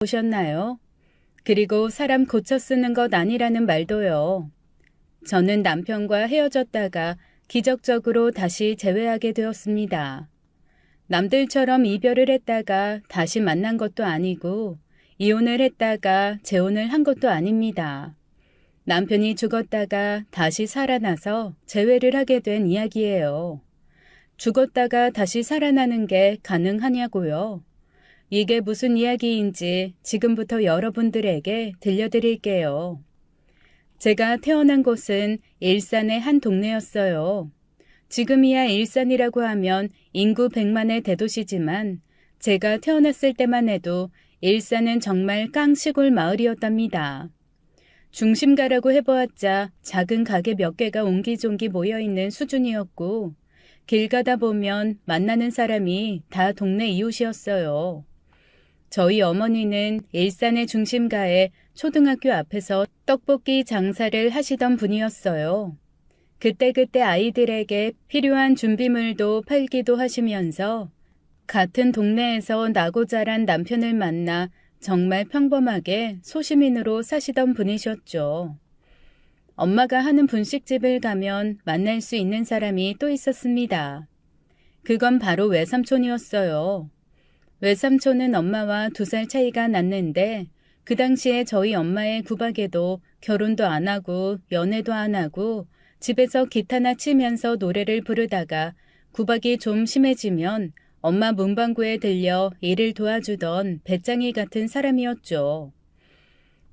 보셨나요? 그리고 사람 고쳐 쓰는 것 아니라는 말도요. 저는 남편과 헤어졌다가 기적적으로 다시 재회하게 되었습니다. 남들처럼 이별을 했다가 다시 만난 것도 아니고 이혼을 했다가 재혼을 한 것도 아닙니다. 남편이 죽었다가 다시 살아나서 재회를 하게 된 이야기예요. 죽었다가 다시 살아나는 게 가능하냐고요? 이게 무슨 이야기인지 지금부터 여러분들에게 들려드릴게요. 제가 태어난 곳은 일산의 한 동네였어요. 지금이야 일산이라고 하면 인구 100만의 대도시지만 제가 태어났을 때만 해도 일산은 정말 깡시골 마을이었답니다. 중심가라고 해보았자 작은 가게 몇 개가 옹기종기 모여있는 수준이었고 길 가다 보면 만나는 사람이 다 동네 이웃이었어요. 저희 어머니는 일산의 중심가에 초등학교 앞에서 떡볶이 장사를 하시던 분이었어요. 그때그때 아이들에게 필요한 준비물도 팔기도 하시면서 같은 동네에서 나고 자란 남편을 만나 정말 평범하게 소시민으로 사시던 분이셨죠. 엄마가 하는 분식집을 가면 만날 수 있는 사람이 또 있었습니다. 그건 바로 외삼촌이었어요. 외삼촌은 엄마와 2살 차이가 났는데 그 당시에 저희 엄마의 구박에도 결혼도 안 하고 연애도 안 하고 집에서 기타나 치면서 노래를 부르다가 구박이 좀 심해지면 엄마 문방구에 들려 일을 도와주던 배짱이 같은 사람이었죠.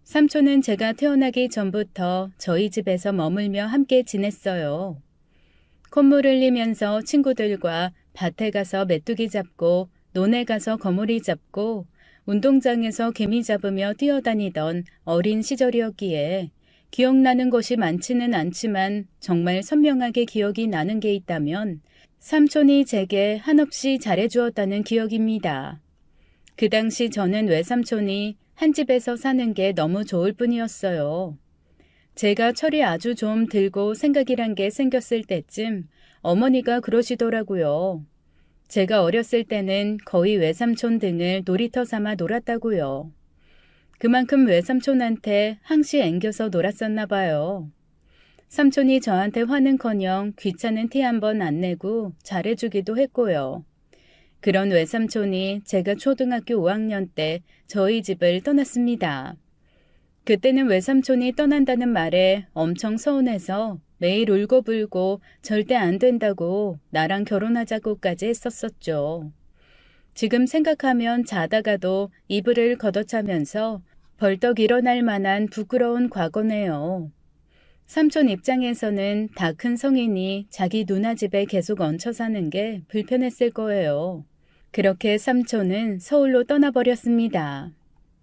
삼촌은 제가 태어나기 전부터 저희 집에서 머물며 함께 지냈어요. 콧물 흘리면서 친구들과 밭에 가서 메뚜기 잡고 논에 가서 거물이 잡고 운동장에서 개미 잡으며 뛰어다니던 어린 시절이었기에 기억나는 것이 많지는 않지만 정말 선명하게 기억이 나는 게 있다면 삼촌이 제게 한없이 잘해주었다는 기억입니다. 그 당시 저는 외삼촌이 한 집에서 사는 게 너무 좋을 뿐이었어요. 제가 철이 아주 좀 들고 생각이란 게 생겼을 때쯤 어머니가 그러시더라고요. 제가 어렸을 때는 거의 외삼촌 등을 놀이터 삼아 놀았다고요. 그만큼 외삼촌한테 항시 앵겨서 놀았었나 봐요. 삼촌이 저한테 화는커녕 귀찮은 티 한 번 안 내고 잘해주기도 했고요. 그런 외삼촌이 제가 초등학교 5학년 때 저희 집을 떠났습니다. 그때는 외삼촌이 떠난다는 말에 엄청 서운해서 매일 울고불고 절대 안 된다고 나랑 결혼하자고까지 했었었죠. 지금 생각하면 자다가도 이불을 걷어차면서 벌떡 일어날 만한 부끄러운 과거네요. 삼촌 입장에서는 다 큰 성인이 자기 누나 집에 계속 얹혀 사는 게 불편했을 거예요. 그렇게 삼촌은 서울로 떠나버렸습니다.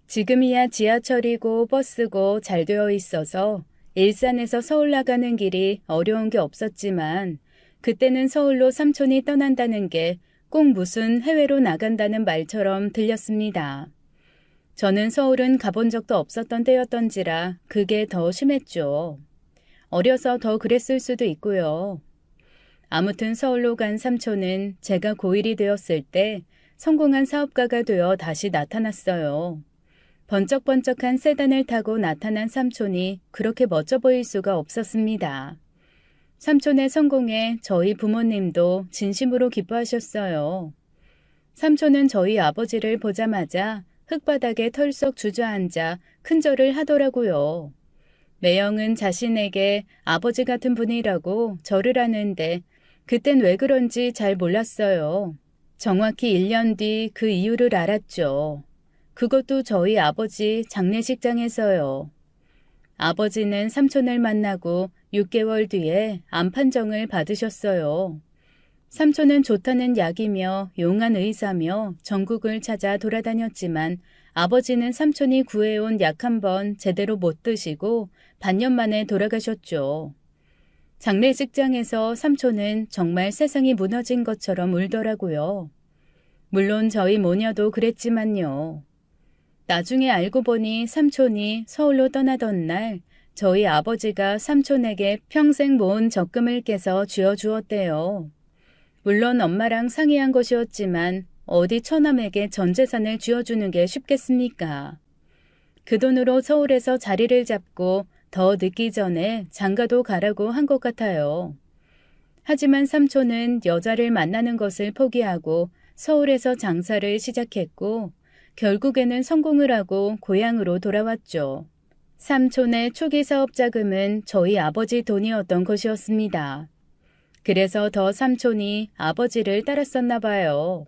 지금이야 지하철이고 버스고 잘 되어 있어서 일산에서 서울 나가는 길이 어려운 게 없었지만 그때는 서울로 삼촌이 떠난다는 게 꼭 무슨 해외로 나간다는 말처럼 들렸습니다. 저는 서울은 가본 적도 없었던 때였던지라 그게 더 심했죠. 어려서 더 그랬을 수도 있고요. 아무튼 서울로 간 삼촌은 제가 고1이 되었을 때 성공한 사업가가 되어 다시 나타났어요. 번쩍번쩍한 세단을 타고 나타난 삼촌이 그렇게 멋져 보일 수가 없었습니다. 삼촌의 성공에 저희 부모님도 진심으로 기뻐하셨어요. 삼촌은 저희 아버지를 보자마자 흙바닥에 털썩 주저앉아 큰절을 하더라고요. 매형은 자신에게 아버지 같은 분이라고 절을 하는데 그땐 왜 그런지 잘 몰랐어요. 정확히 1년 뒤 그 이유를 알았죠. 그것도 저희 아버지 장례식장에서요. 아버지는 삼촌을 만나고 6개월 뒤에 암 판정을 받으셨어요. 삼촌은 좋다는 약이며 용한 의사며 전국을 찾아 돌아다녔지만 아버지는 삼촌이 구해온 약 한 번 제대로 못 드시고 반년 만에 돌아가셨죠. 장례식장에서 삼촌은 정말 세상이 무너진 것처럼 울더라고요. 물론 저희 모녀도 그랬지만요. 나중에 알고 보니 삼촌이 서울로 떠나던 날 저희 아버지가 삼촌에게 평생 모은 적금을 깨서 쥐어주었대요. 물론 엄마랑 상의한 것이었지만 어디 처남에게 전 재산을 쥐어주는 게 쉽겠습니까? 그 돈으로 서울에서 자리를 잡고 더 늦기 전에 장가도 가라고 한 것 같아요. 하지만 삼촌은 여자를 만나는 것을 포기하고 서울에서 장사를 시작했고 결국에는 성공을 하고 고향으로 돌아왔죠. 삼촌의 초기 사업 자금은 저희 아버지 돈이었던 것이었습니다. 그래서 더 삼촌이 아버지를 따랐었나 봐요.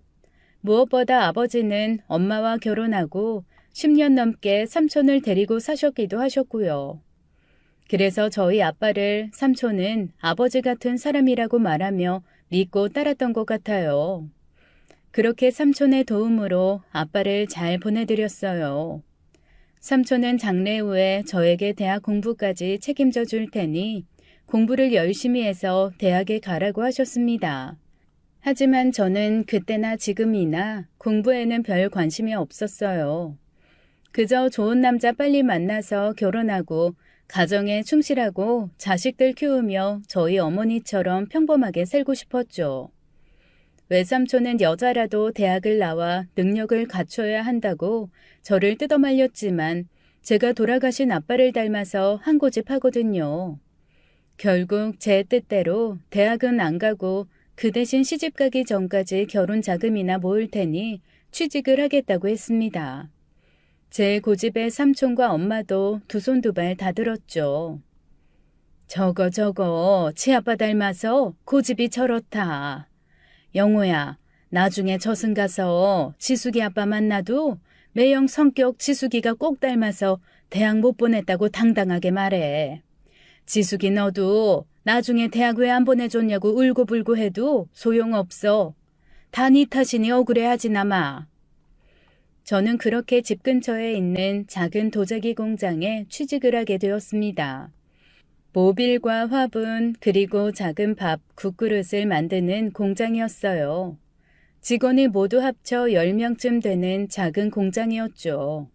무엇보다 아버지는 엄마와 결혼하고 10년 넘게 삼촌을 데리고 사셨기도 하셨고요. 그래서 저희 아빠를 삼촌은 아버지 같은 사람이라고 말하며 믿고 따랐던 것 같아요. 그렇게 삼촌의 도움으로 아빠를 잘 보내드렸어요. 삼촌은 장래 후에 저에게 대학 공부까지 책임져 줄 테니 공부를 열심히 해서 대학에 가라고 하셨습니다. 하지만 저는 그때나 지금이나 공부에는 별 관심이 없었어요. 그저 좋은 남자 빨리 만나서 결혼하고 가정에 충실하고 자식들 키우며 저희 어머니처럼 평범하게 살고 싶었죠. 외삼촌은 여자라도 대학을 나와 능력을 갖춰야 한다고 저를 뜯어말렸지만 제가 돌아가신 아빠를 닮아서 한 고집하거든요. 결국 제 뜻대로 대학은 안 가고 그 대신 시집가기 전까지 결혼 자금이나 모을 테니 취직을 하겠다고 했습니다. 제 고집에 삼촌과 엄마도 두 손 두 발 다 들었죠. 저거 치아빠 닮아서 고집이 저렇다. 영호야, 나중에 저승 가서 지숙이 아빠 만나도 매형 성격 지숙이가 꼭 닮아서 대학 못 보냈다고 당당하게 말해. 지숙이 너도 나중에 대학 왜 안 보내줬냐고 울고불고 해도 소용없어. 다 네 탓이니 억울해하지나 마. 저는 그렇게 집 근처에 있는 작은 도자기 공장에 취직을 하게 되었습니다. 모빌과 화분 그리고 작은 밥, 국그릇을 만드는 공장이었어요. 직원이 모두 합쳐 10명쯤 되는 작은 공장이었죠.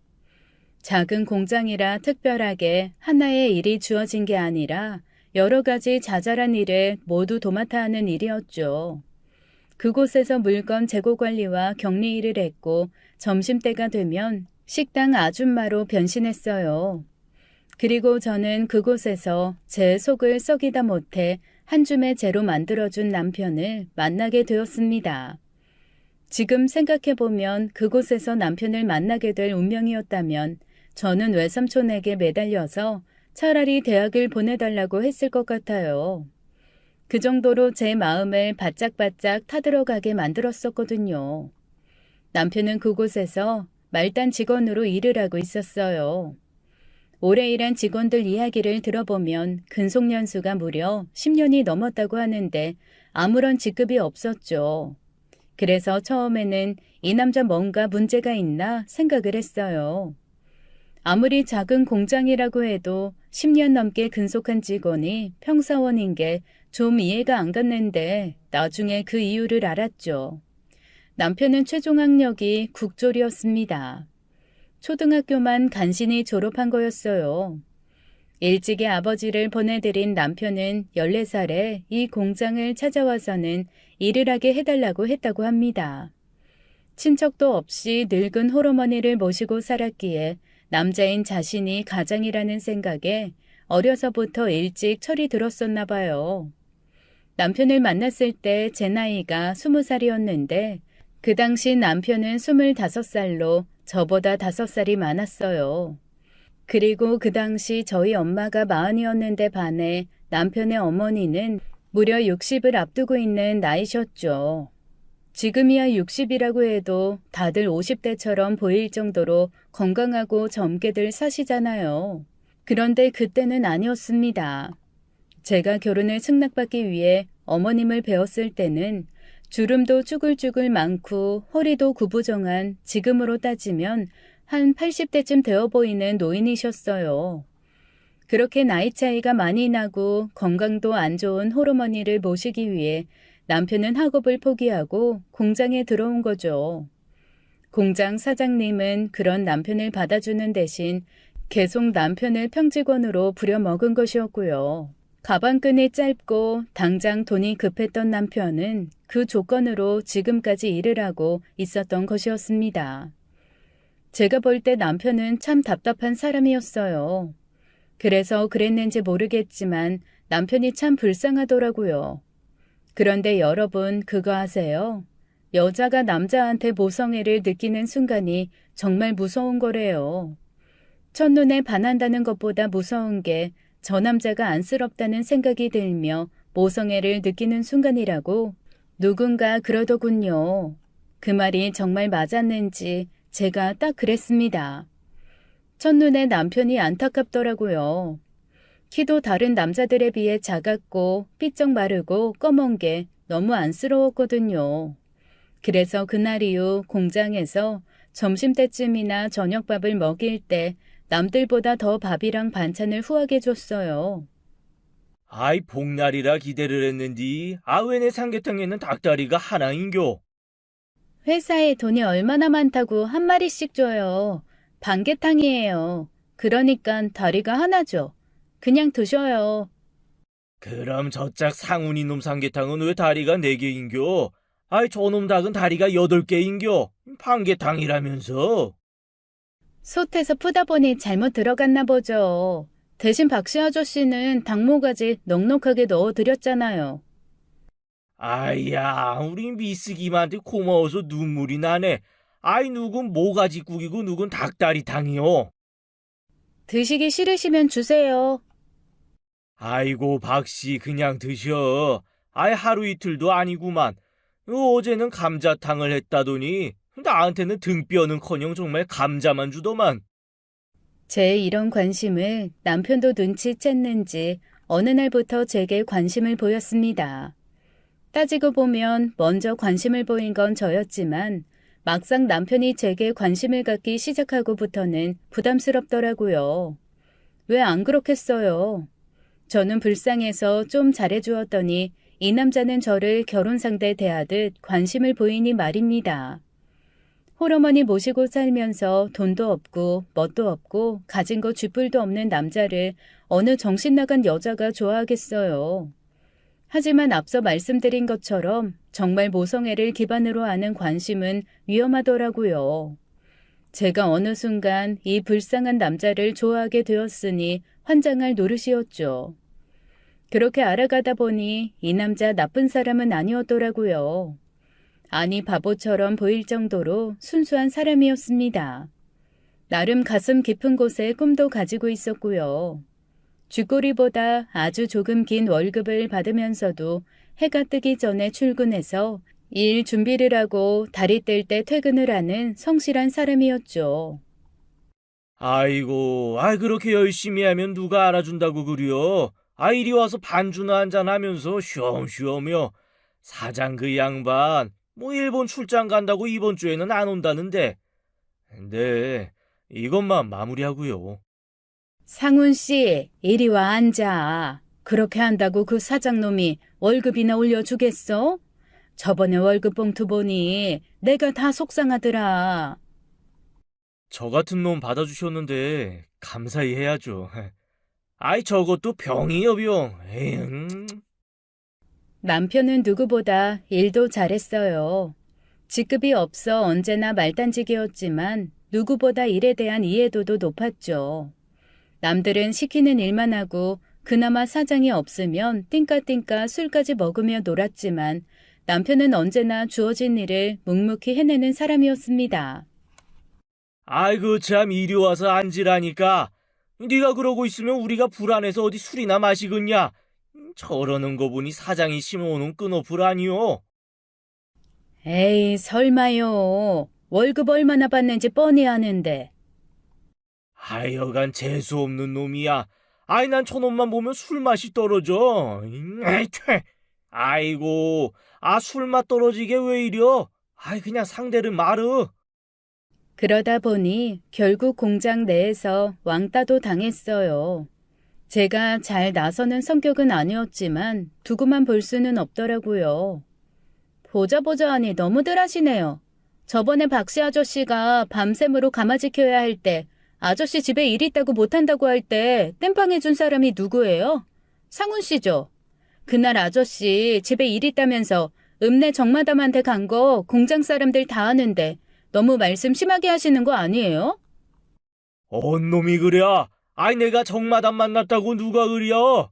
작은 공장이라 특별하게 하나의 일이 주어진 게 아니라 여러 가지 자잘한 일을 모두 도맡아 하는 일이었죠. 그곳에서 물건 재고 관리와 격리 일을 했고 점심때가 되면 식당 아줌마로 변신했어요. 그리고 저는 그곳에서 제 속을 썩이다 못해 한 줌의 재로 만들어준 남편을 만나게 되었습니다. 지금 생각해보면 그곳에서 남편을 만나게 될 운명이었다면 저는 외삼촌에게 매달려서 차라리 대학을 보내달라고 했을 것 같아요. 그 정도로 제 마음을 바짝바짝 타들어가게 만들었었거든요. 남편은 그곳에서 말단 직원으로 일을 하고 있었어요. 오래 일한 직원들 이야기를 들어보면 근속연수가 무려 10년이 넘었다고 하는데 아무런 직급이 없었죠. 그래서 처음에는 이 남자 뭔가 문제가 있나 생각을 했어요. 아무리 작은 공장이라고 해도 10년 넘게 근속한 직원이 평사원인 게 좀 이해가 안 갔는데 나중에 그 이유를 알았죠. 남편은 최종 학력이 국졸이었습니다. 초등학교만 간신히 졸업한 거였어요. 일찍이 아버지를 보내드린 남편은 14살에 이 공장을 찾아와서는 일을 하게 해달라고 했다고 합니다. 친척도 없이 늙은 홀어머니를 모시고 살았기에 남자인 자신이 가장이라는 생각에 어려서부터 일찍 철이 들었었나 봐요. 남편을 만났을 때 제 나이가 20살이었는데 그 당시 남편은 25살로 저보다 5살이 많았어요. 그리고 그 당시 저희 엄마가 40이었는데 반해 남편의 어머니는 무려 60을 앞두고 있는 나이셨죠. 지금이야 60이라고 해도 다들 50대처럼 보일 정도로 건강하고 젊게들 사시잖아요. 그런데 그때는 아니었습니다. 제가 결혼을 승낙받기 위해 어머님을 배웠을 때는 주름도 쭈글쭈글 많고 허리도 구부정한 지금으로 따지면 한 80대쯤 되어 보이는 노인이셨어요. 그렇게 나이 차이가 많이 나고 건강도 안 좋은 홀어머니를 모시기 위해 남편은 학업을 포기하고 공장에 들어온 거죠. 공장 사장님은 그런 남편을 받아주는 대신 계속 남편을 평직원으로 부려먹은 것이었고요. 가방끈이 짧고 당장 돈이 급했던 남편은 그 조건으로 지금까지 일을 하고 있었던 것이었습니다. 제가 볼 때 남편은 참 답답한 사람이었어요. 그래서 그랬는지 모르겠지만 남편이 참 불쌍하더라고요. 그런데 여러분 그거 아세요? 여자가 남자한테 모성애를 느끼는 순간이 정말 무서운 거래요. 첫눈에 반한다는 것보다 무서운 게 저 남자가 안쓰럽다는 생각이 들며 모성애를 느끼는 순간이라고 누군가 그러더군요. 그 말이 정말 맞았는지 제가 딱 그랬습니다. 첫눈에 남편이 안타깝더라고요. 키도 다른 남자들에 비해 작았고 삐쩍 마르고 검은 게 너무 안쓰러웠거든요. 그래서 그날 이후 공장에서 점심때쯤이나 저녁밥을 먹일 때 남들보다 더 밥이랑 반찬을 후하게 줬어요. 아이 복날이라 기대를 했는디 왜 내 삼계탕에는 닭다리가 하나인겨. 회사에 돈이 얼마나 많다고 한 마리씩 줘요. 반개탕이에요. 그러니까 다리가 하나죠. 그냥 드셔요. 그럼 저짝 상훈이 놈 삼계탕은 왜 다리가 4개인겨? 아이 저놈 닭은 다리가 8개인겨. 반계탕이라면서. 솥에서 푸다 보니 잘못 들어갔나 보죠. 대신 박씨 아저씨는 닭모가지 넉넉하게 넣어드렸잖아요. 아이야 우리 미쓰기만한테 고마워서 눈물이 나네. 아이 누군 모가지국이고 누군 닭다리탕이요. 드시기 싫으시면 주세요. 아이고 박씨 그냥 드셔. 아이 하루 이틀도 아니구만. 어제는 감자탕을 했다더니 나한테는 등뼈는커녕 정말 감자만 주더만. 제 이런 관심을 남편도 눈치챘는지 어느 날부터 제게 관심을 보였습니다. 따지고 보면 먼저 관심을 보인 건 저였지만 막상 남편이 제게 관심을 갖기 시작하고부터는 부담스럽더라고요. 왜 안 그렇겠어요? 저는 불쌍해서 좀 잘해주었더니 이 남자는 저를 결혼 상대 대하듯 관심을 보이니 말입니다. 홀어머니 모시고 살면서 돈도 없고 멋도 없고 가진 거 쥐뿔도 없는 남자를 어느 정신 나간 여자가 좋아하겠어요. 하지만 앞서 말씀드린 것처럼 정말 모성애를 기반으로 하는 관심은 위험하더라고요. 제가 어느 순간 이 불쌍한 남자를 좋아하게 되었으니 환장할 노릇이었죠. 그렇게 알아가다 보니 이 남자 나쁜 사람은 아니었더라고요. 아니 바보처럼 보일 정도로 순수한 사람이었습니다. 나름 가슴 깊은 곳에 꿈도 가지고 있었고요. 쥐꼬리보다 아주 조금 긴 월급을 받으면서도 해가 뜨기 전에 출근해서 일 준비를 하고 달이 뜰 때 퇴근을 하는 성실한 사람이었죠. 아이고 그렇게 열심히 하면 누가 알아준다고 그려. 이리 와서 반주나 한잔 하면서 쉬엄쉬엄여. 사장 그 양반 일본 출장 간다고 이번 주에는 안 온다는데. 네, 이것만 마무리하고요. 상훈 씨, 이리 와 앉아. 그렇게 한다고 그 사장놈이 월급이나 올려주겠어? 저번에 월급 봉투 보니 내가 다 속상하더라. 저 같은 놈 받아주셨는데 감사히 해야죠. 저것도 병이요 병. 에잉. 남편은 누구보다 일도 잘했어요. 직급이 없어 언제나 말단직이었지만 누구보다 일에 대한 이해도도 높았죠. 남들은 시키는 일만 하고 그나마 사장이 없으면 띵까띵까 술까지 먹으며 놀았지만 남편은 언제나 주어진 일을 묵묵히 해내는 사람이었습니다. 아이고 참 이리 와서 앉으라니까. 네가 그러고 있으면 우리가 불안해서 어디 술이나 마시겠냐. 저러는 거 보니 사장이 심어놓은 끈어풀 아니요. 에이 설마요. 월급 얼마나 받는지 뻔히 아는데. 하여간 재수없는 놈이야. 난 저놈만 보면 술맛이 떨어져. 아이고 술맛 떨어지게 왜 이려. 그냥 상대를 말어. 그러다 보니 결국 공장 내에서 왕따도 당했어요. 제가 잘 나서는 성격은 아니었지만 두고만 볼 수는 없더라고요. 보자 하니 너무들 하시네요. 저번에 박씨 아저씨가 밤샘으로 가마 지켜야 할 때 아저씨 집에 일 있다고 못한다고 할 때 땜빵해준 사람이 누구예요? 상훈 씨죠? 그날 아저씨 집에 일 있다면서 읍내 정마담한테 간 거 공장 사람들 다 아는데 너무 말씀 심하게 하시는 거 아니에요? 언 놈이 그랴? 아이 내가 정마담 만났다고 누가 그려?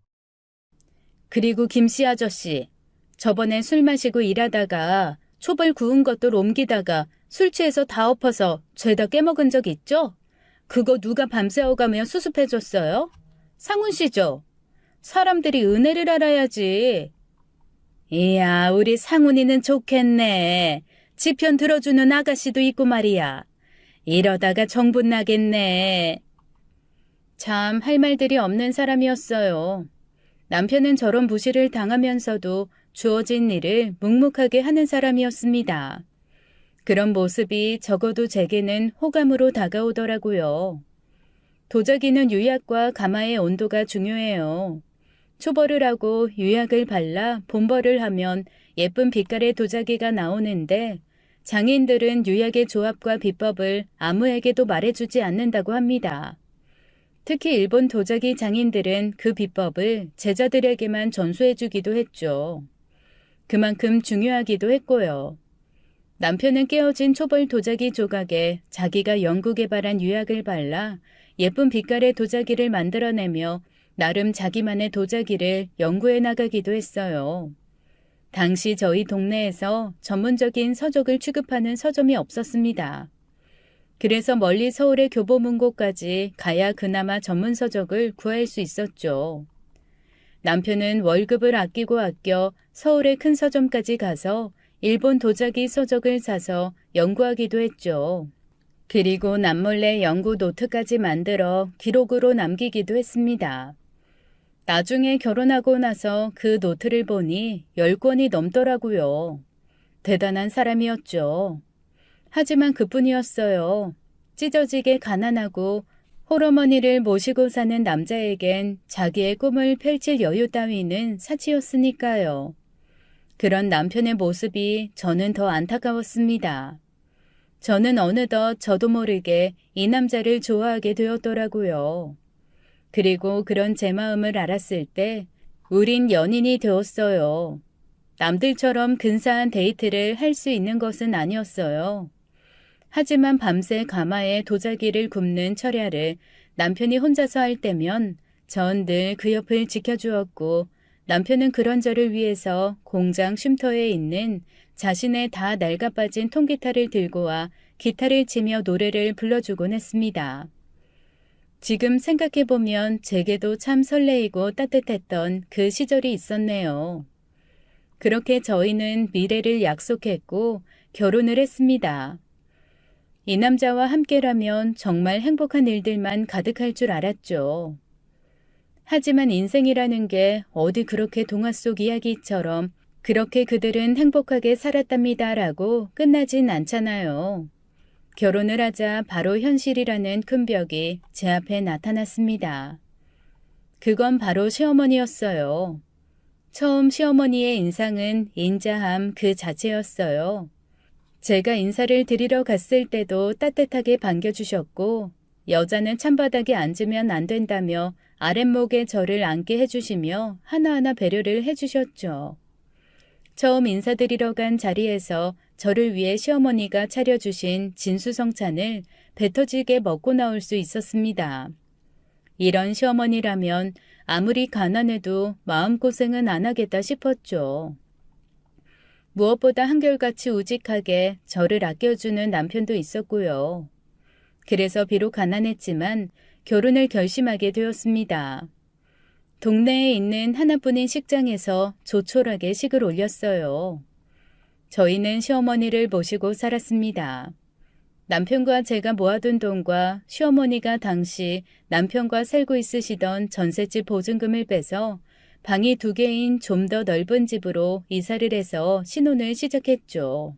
그리고 김씨 아저씨, 저번에 술 마시고 일하다가 촛불 구운 것들 옮기다가 술 취해서 다 엎어서 죄다 깨먹은 적 있죠? 그거 누가 밤새 어가며 수습해줬어요? 상훈 씨죠? 사람들이 은혜를 알아야지. 이야, 우리 상훈이는 좋겠네. 지 편 들어주는 아가씨도 있고 말이야. 이러다가 정분 나겠네. 참 할 말들이 없는 사람이었어요. 남편은 저런 무시를 당하면서도 주어진 일을 묵묵하게 하는 사람이었습니다. 그런 모습이 적어도 제게는 호감으로 다가오더라고요. 도자기는 유약과 가마의 온도가 중요해요. 초벌을 하고 유약을 발라 본벌을 하면 예쁜 빛깔의 도자기가 나오는데 장인들은 유약의 조합과 비법을 아무에게도 말해주지 않는다고 합니다. 특히 일본 도자기 장인들은 그 비법을 제자들에게만 전수해주기도 했죠. 그만큼 중요하기도 했고요. 남편은 깨어진 초벌 도자기 조각에 자기가 연구 개발한 유약을 발라 예쁜 빛깔의 도자기를 만들어내며 나름 자기만의 도자기를 연구해 나가기도 했어요. 당시 저희 동네에서 전문적인 서적을 취급하는 서점이 없었습니다. 그래서 멀리 서울의 교보문고까지 가야 그나마 전문 서적을 구할 수 있었죠. 남편은 월급을 아끼고 아껴 서울의 큰 서점까지 가서 일본 도자기 서적을 사서 연구하기도 했죠. 그리고 남몰래 연구 노트까지 만들어 기록으로 남기기도 했습니다. 나중에 결혼하고 나서 그 노트를 보니 10권이 넘더라고요. 대단한 사람이었죠. 하지만 그뿐이었어요. 찢어지게 가난하고 홀어머니를 모시고 사는 남자에겐 자기의 꿈을 펼칠 여유 따위는 사치였으니까요. 그런 남편의 모습이 저는 더 안타까웠습니다. 저는 어느덧 저도 모르게 이 남자를 좋아하게 되었더라고요. 그리고 그런 제 마음을 알았을 때 우린 연인이 되었어요. 남들처럼 근사한 데이트를 할 수 있는 것은 아니었어요. 하지만 밤새 가마에 도자기를 굽는 철야를 남편이 혼자서 할 때면 전 늘 그 옆을 지켜주었고 남편은 그런 저를 위해서 공장 쉼터에 있는 자신의 다 낡아빠진 통기타를 들고 와 기타를 치며 노래를 불러주곤 했습니다. 지금 생각해보면 제게도 참 설레이고 따뜻했던 그 시절이 있었네요. 그렇게 저희는 미래를 약속했고 결혼을 했습니다. 이 남자와 함께라면 정말 행복한 일들만 가득할 줄 알았죠. 하지만 인생이라는 게 어디 그렇게 동화 속 이야기처럼 그렇게 그들은 행복하게 살았답니다라고 끝나진 않잖아요. 결혼을 하자 바로 현실이라는 큰 벽이 제 앞에 나타났습니다. 그건 바로 시어머니였어요. 처음 시어머니의 인상은 인자함 그 자체였어요. 제가 인사를 드리러 갔을 때도 따뜻하게 반겨주셨고 여자는 찬바닥에 앉으면 안 된다며 아랫목에 저를 앉게 해주시며 하나하나 배려를 해주셨죠. 처음 인사드리러 간 자리에서 저를 위해 시어머니가 차려주신 진수성찬을 배 터지게 먹고 나올 수 있었습니다. 이런 시어머니라면 아무리 가난해도 마음고생은 안 하겠다 싶었죠. 무엇보다 한결같이 우직하게 저를 아껴주는 남편도 있었고요. 그래서 비록 가난했지만 결혼을 결심하게 되었습니다. 동네에 있는 하나뿐인 식장에서 조촐하게 식을 올렸어요. 저희는 시어머니를 모시고 살았습니다. 남편과 제가 모아둔 돈과 시어머니가 당시 남편과 살고 있으시던 전셋집 보증금을 빼서 방이 2개인 좀 더 넓은 집으로 이사를 해서 신혼을 시작했죠.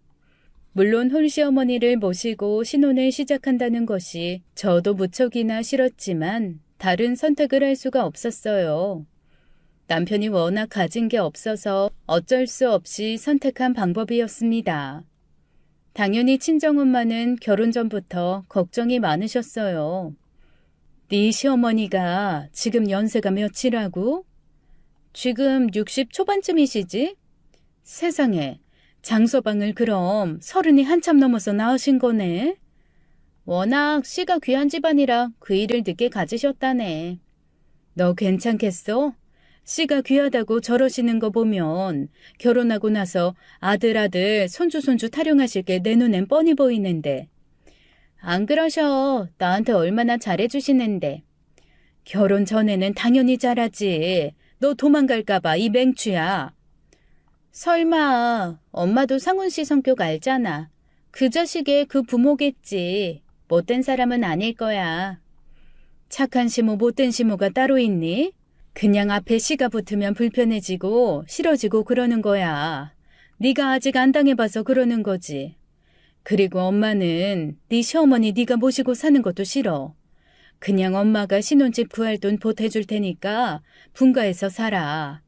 물론 홀시어머니를 모시고 신혼을 시작한다는 것이 저도 무척이나 싫었지만 다른 선택을 할 수가 없었어요. 남편이 워낙 가진 게 없어서 어쩔 수 없이 선택한 방법이었습니다. 당연히 친정엄마는 결혼 전부터 걱정이 많으셨어요. 네 시어머니가 지금 연세가 몇이라고? 지금 60 초반쯤이시지? 세상에, 장서방을 그럼 30이 한참 넘어서 낳으신 거네. 워낙 씨가 귀한 집안이라 그 일을 늦게 가지셨다네. 너 괜찮겠어? 씨가 귀하다고 저러시는 거 보면 결혼하고 나서 아들 손주 타령하실 게 내 눈엔 뻔히 보이는데. 안 그러셔. 나한테 얼마나 잘해주시는데. 결혼 전에는 당연히 잘하지. 너 도망갈까봐 이 맹추야. 설마 엄마도 상훈 씨 성격 알잖아. 그 자식의 그 부모겠지. 못된 사람은 아닐 거야. 착한 시모 못된 시모가 따로 있니? 그냥 앞에 씨가 붙으면 불편해지고 싫어지고 그러는 거야. 네가 아직 안 당해봐서 그러는 거지. 그리고 엄마는 네 시어머니 네가 모시고 사는 것도 싫어. 그냥 엄마가 신혼집 구할 돈 보태줄 테니까 분가해서 살아.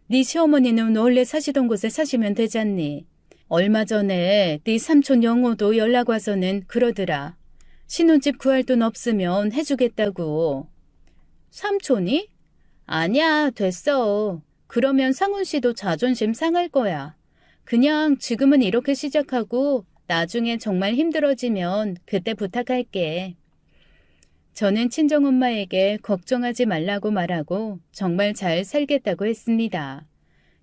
네 시어머니는 원래 사시던 곳에 사시면 되잖니. 얼마 전에 네 삼촌 영호도 연락 와서는 그러더라. 신혼집 구할 돈 없으면 해주겠다고. 삼촌이? 아니야, 됐어. 그러면 상훈 씨도 자존심 상할 거야. 그냥 지금은 이렇게 시작하고 나중에 정말 힘들어지면 그때 부탁할게. 저는 친정엄마에게 걱정하지 말라고 말하고 정말 잘 살겠다고 했습니다.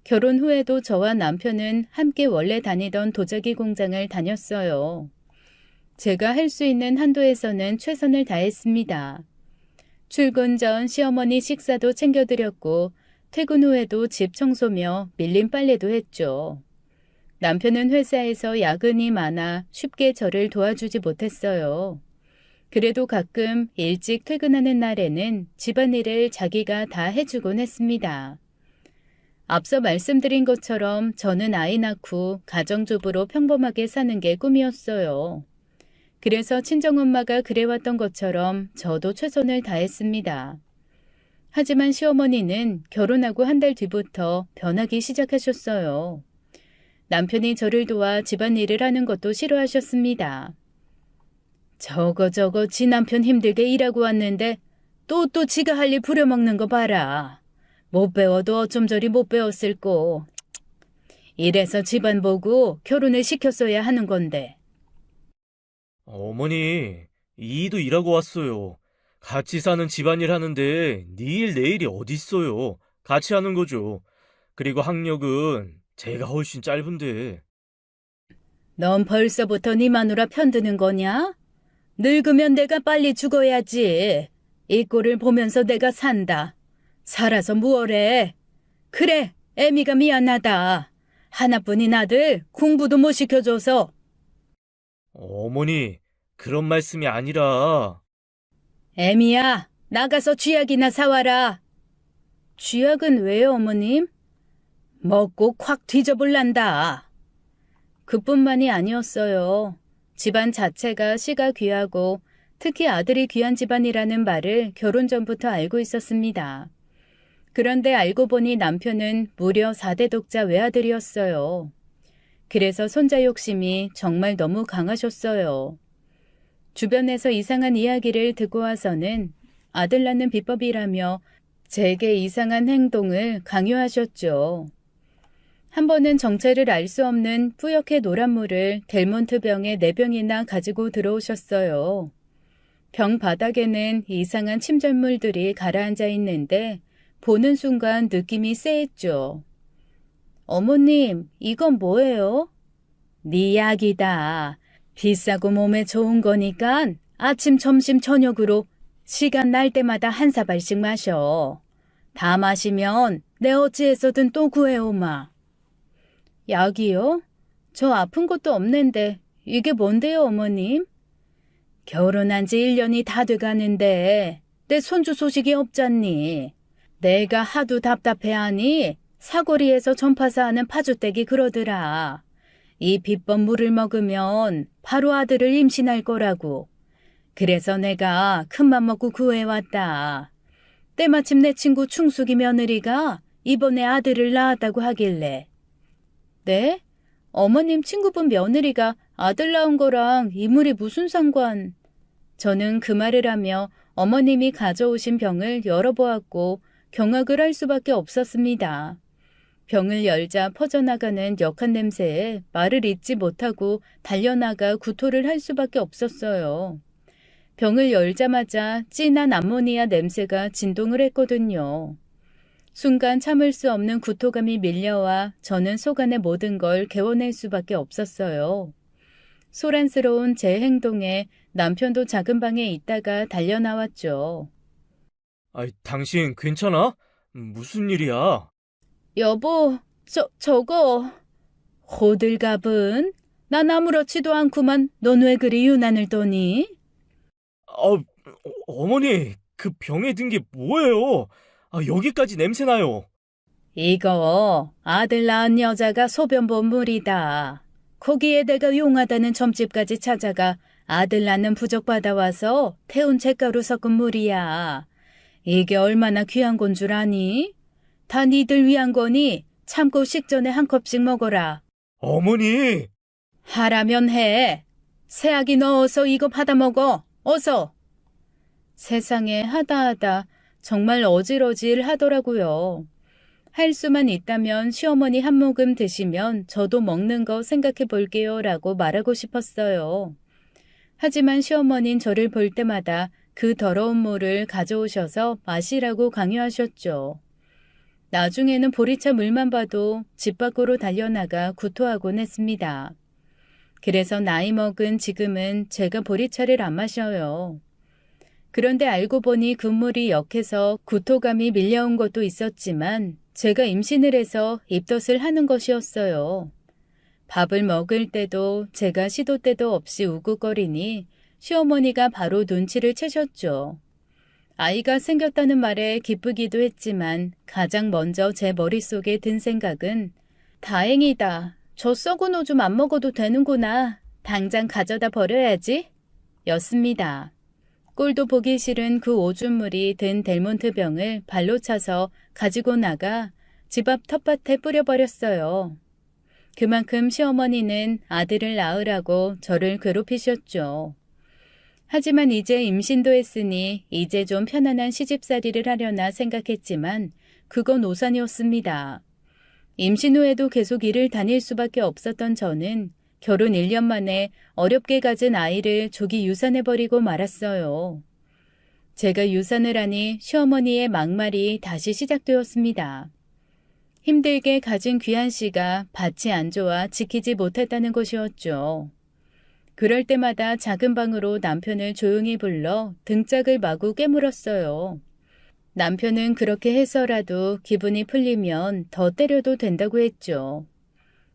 결혼 후에도 저와 남편은 함께 원래 다니던 도자기 공장을 다녔어요. 제가 할 수 있는 한도에서는 최선을 다했습니다. 출근 전 시어머니 식사도 챙겨드렸고 퇴근 후에도 집 청소며 밀린 빨래도 했죠. 남편은 회사에서 야근이 많아 쉽게 저를 도와주지 못했어요. 그래도 가끔 일찍 퇴근하는 날에는 집안일을 자기가 다 해주곤 했습니다. 앞서 말씀드린 것처럼 저는 아이 낳고 가정주부로 평범하게 사는 게 꿈이었어요. 그래서 친정엄마가 그래왔던 것처럼 저도 최선을 다했습니다. 하지만 시어머니는 결혼하고 한 달 뒤부터 변하기 시작하셨어요. 남편이 저를 도와 집안일을 하는 것도 싫어하셨습니다. 저거 지 남편 힘들게 일하고 왔는데 또 지가 할 일 부려먹는 거 봐라. 못 배워도 어쩜 저리 못 배웠을 거. 이래서 집안 보고 결혼을 시켰어야 하는 건데. 어머니, 이도 일하고 왔어요. 같이 사는 집안일 하는데 네 일 내 일이 어딨어요. 같이 하는 거죠. 그리고 학력은 제가 훨씬 짧은데. 넌 벌써부터 네 마누라 편드는 거냐? 늙으면 내가 빨리 죽어야지. 이 꼴을 보면서 내가 산다. 살아서 무얼해. 그래, 애미가 미안하다. 하나뿐인 아들 공부도 못 시켜줘서. 어머니, 그런 말씀이 아니라. 애미야, 나가서 쥐약이나 사와라. 쥐약은 왜요, 어머님? 먹고 콱 뒤져볼란다. 그뿐만이 아니었어요. 집안 자체가 씨가 귀하고 특히 아들이 귀한 집안이라는 말을 결혼 전부터 알고 있었습니다. 그런데 알고 보니 남편은 무려 4대 독자 외아들이었어요. 그래서 손자 욕심이 정말 너무 강하셨어요. 주변에서 이상한 이야기를 듣고 와서는 아들 낳는 비법이라며 제게 이상한 행동을 강요하셨죠. 한 번은 정체를 알 수 없는 뿌옇게 노란 물을 델몬트 병에 4병이나 가지고 들어오셨어요. 병 바닥에는 이상한 침전물들이 가라앉아 있는데 보는 순간 느낌이 쎄했죠. 어머님, 이건 뭐예요? 네 약이다. 비싸고 몸에 좋은 거니까 아침, 점심, 저녁으로 시간 날 때마다 한 사발씩 마셔. 다 마시면 내 어찌해서든 또 구해오마. 약이요? 저 아픈 것도 없는데 이게 뭔데요, 어머님? 결혼한 지 1년이 다 돼가는데 내 손주 소식이 없잖니. 내가 하도 답답해하니 사거리에서 전파사 하는 파주댁이 그러더라. 이 비법 물을 먹으면 바로 아들을 임신할 거라고. 그래서 내가 큰맘 먹고 구해왔다. 때마침 내 친구 충숙이 며느리가 이번에 아들을 낳았다고 하길래. 네? 어머님 친구분 며느리가 아들 낳은 거랑 이 물이 무슨 상관? 저는 그 말을 하며 어머님이 가져오신 병을 열어보았고 경악을 할 수밖에 없었습니다. 병을 열자 퍼져나가는 역한 냄새에 말을 잇지 못하고 달려나가 구토를 할 수밖에 없었어요. 병을 열자마자 진한 암모니아 냄새가 진동을 했거든요. 순간 참을 수 없는 구토감이 밀려와 저는 속안의 모든 걸 개워낼 수밖에 없었어요. 소란스러운 제 행동에 남편도 작은 방에 있다가 달려나왔죠. 당신 괜찮아? 무슨 일이야? 여보, 저거. 호들갑은? 난 아무렇지도 않구만. 넌 왜 그리 유난을 떠니? 어머니, 그 병에 든 게 뭐예요? 여기까지 냄새나요. 이거 아들 낳은 여자가 소변 본 물이다. 거기에 내가 용하다는 점집까지 찾아가 아들 낳는 부적 받아와서 태운 잿가루 섞은 물이야. 이게 얼마나 귀한 건 줄 아니? 다 니들 위한 거니 참고 식전에 한 컵씩 먹어라. 어머니! 하라면 해. 새아기 넣어서 이거 받아 먹어. 어서. 세상에 하다하다 정말 어질어질 하더라고요. 할 수만 있다면 시어머니 한 모금 드시면 저도 먹는 거 생각해 볼게요 라고 말하고 싶었어요. 하지만 시어머니는 저를 볼 때마다 그 더러운 물을 가져오셔서 마시라고 강요하셨죠. 나중에는 보리차 물만 봐도 집 밖으로 달려나가 구토하곤 했습니다. 그래서 나이 먹은 지금은 제가 보리차를 안 마셔요. 그런데 알고 보니 그 물이 역해서 구토감이 밀려온 것도 있었지만 제가 임신을 해서 입덧을 하는 것이었어요. 밥을 먹을 때도 제가 시도 때도 없이 우걱거리니 시어머니가 바로 눈치를 채셨죠. 아이가 생겼다는 말에 기쁘기도 했지만 가장 먼저 제 머릿속에 든 생각은 다행이다. 저 썩은 오줌 안 먹어도 되는구나. 당장 가져다 버려야지. 였습니다. 꼴도 보기 싫은 그 오줌물이 든 델몬트 병을 발로 차서 가지고 나가 집 앞 텃밭에 뿌려버렸어요. 그만큼 시어머니는 아들을 낳으라고 저를 괴롭히셨죠. 하지만 이제 임신도 했으니 이제 좀 편안한 시집살이를 하려나 생각했지만 그건 오산이었습니다. 임신 후에도 계속 일을 다닐 수밖에 없었던 저는 결혼 1년 만에 어렵게 가진 아이를 조기 유산해버리고 말았어요. 제가 유산을 하니 시어머니의 막말이 다시 시작되었습니다. 힘들게 가진 귀한 씨가 밭이 안 좋아 지키지 못했다는 것이었죠. 그럴 때마다 작은 방으로 남편을 조용히 불러 등짝을 마구 깨물었어요. 남편은 그렇게 해서라도 기분이 풀리면 더 때려도 된다고 했죠.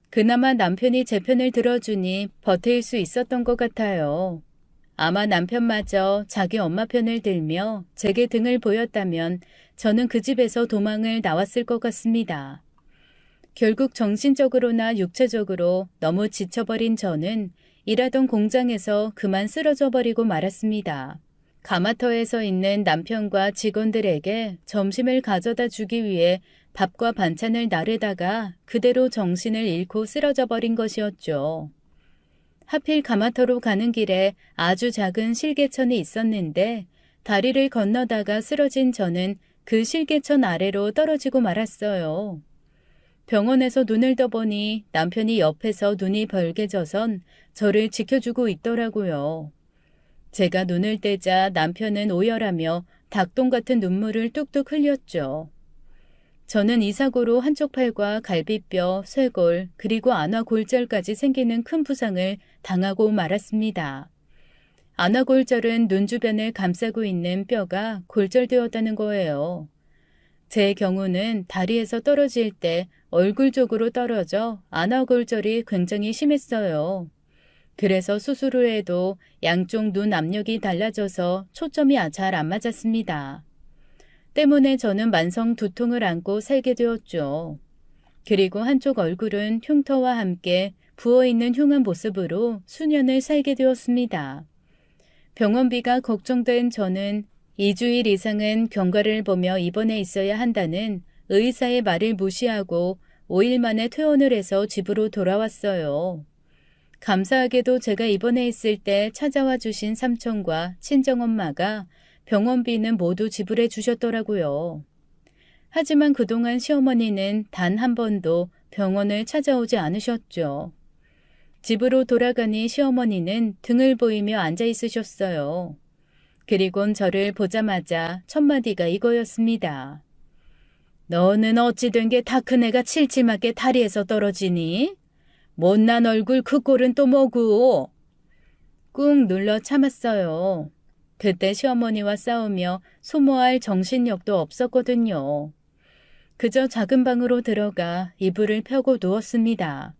그나마 남편이 제 편을 들어주니 버틸 수 있었던 것 같아요. 아마 남편마저 자기 엄마 편을 들며 제게 등을 보였다면 저는 그 집에서 도망을 나왔을 것 같습니다. 결국 정신적으로나 육체적으로 너무 지쳐버린 저는 일하던 공장에서 그만 쓰러져 버리고 말았습니다. 가마터에서 있는 남편과 직원들에게 점심을 가져다 주기 위해 밥과 반찬을 나르다가 그대로 정신을 잃고 쓰러져 버린 것이었죠. 하필 가마터로 가는 길에 아주 작은 실개천이 있었는데 다리를 건너다가 쓰러진 저는 그 실개천 아래로 떨어지고 말았어요. 병원에서 눈을 떠보니 남편이 옆에서 눈이 벌게져선 저를 지켜주고 있더라고요. 제가 눈을 떼자 남편은 오열하며 닭똥 같은 눈물을 뚝뚝 흘렸죠. 저는 이 사고로 한쪽 팔과 갈비뼈, 쇄골, 그리고 안화골절까지 생기는 큰 부상을 당하고 말았습니다. 안화골절은 눈 주변을 감싸고 있는 뼈가 골절되었다는 거예요. 제 경우는 다리에서 떨어질 때 얼굴 쪽으로 떨어져 안화골절이 굉장히 심했어요. 그래서 수술 후에도 양쪽 눈 압력이 달라져서 초점이 잘 안 맞았습니다. 때문에 저는 만성 두통을 안고 살게 되었죠. 그리고 한쪽 얼굴은 흉터와 함께 부어있는 흉한 모습으로 수년을 살게 되었습니다. 병원비가 걱정된 저는 2주일 이상은 경과를 보며 입원해 있어야 한다는 의사의 말을 무시하고 5일 만에 퇴원을 해서 집으로 돌아왔어요. 감사하게도 제가 입원해 있을 때 찾아와 주신 삼촌과 친정엄마가 병원비는 모두 지불해 주셨더라고요. 하지만 그동안 시어머니는 단 한 번도 병원을 찾아오지 않으셨죠. 집으로 돌아가니 시어머니는 등을 보이며 앉아 있으셨어요. 그리곤 저를 보자마자 첫 마디가 이거였습니다. 너는 어찌 된 게 다 큰 애가 칠칠맞게 다리에서 떨어지니? 못난 얼굴 그 꼴은 또 뭐고? 꾹 눌러 참았어요. 그때 시어머니와 싸우며 소모할 정신력도 없었거든요. 그저 작은 방으로 들어가 이불을 펴고 누웠습니다.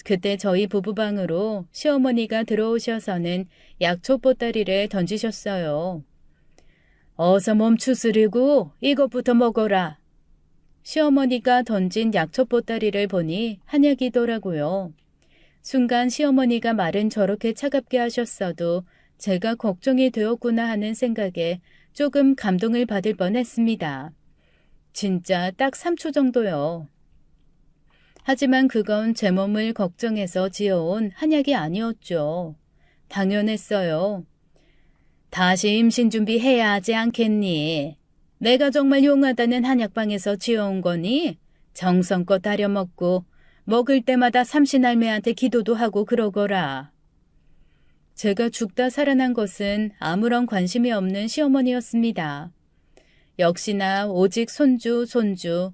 그때 저희 부부방으로 시어머니가 들어오셔서는 약초 보따리를 던지셨어요. 어서 멈추으리고 이것부터 먹어라. 시어머니가 던진 약초 보따리를 보니 한약이더라고요. 순간 시어머니가 말은 저렇게 차갑게 하셨어도 제가 걱정이 되었구나 하는 생각에 조금 감동을 받을 뻔했습니다. 진짜 딱 3초 정도요. 하지만 그건 제 몸을 걱정해서 지어온 한약이 아니었죠. 당연했어요. 다시 임신 준비해야 하지 않겠니? 내가 정말 용하다는 한약방에서 지어온 거니? 정성껏 다려먹고 먹을 때마다 삼신할매한테 기도도 하고 그러거라. 제가 죽다 살아난 것은 아무런 관심이 없는 시어머니였습니다. 역시나 오직 손주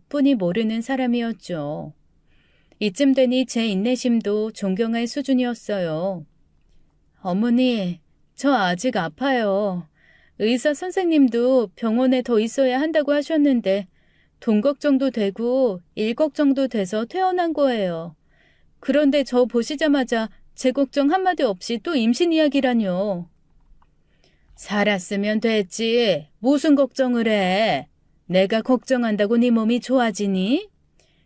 뿐이 모르는 사람이었죠. 이쯤 되니 제 인내심도 존경할 수준이었어요. 어머니, 저 아직 아파요. 의사 선생님도 병원에 더 있어야 한다고 하셨는데 돈 걱정도 되고 일 걱정도 돼서 퇴원한 거예요. 그런데 저 보시자마자 제 걱정 한마디 없이 또 임신 이야기라뇨. 살았으면 됐지. 무슨 걱정을 해. 내가 걱정한다고 네 몸이 좋아지니?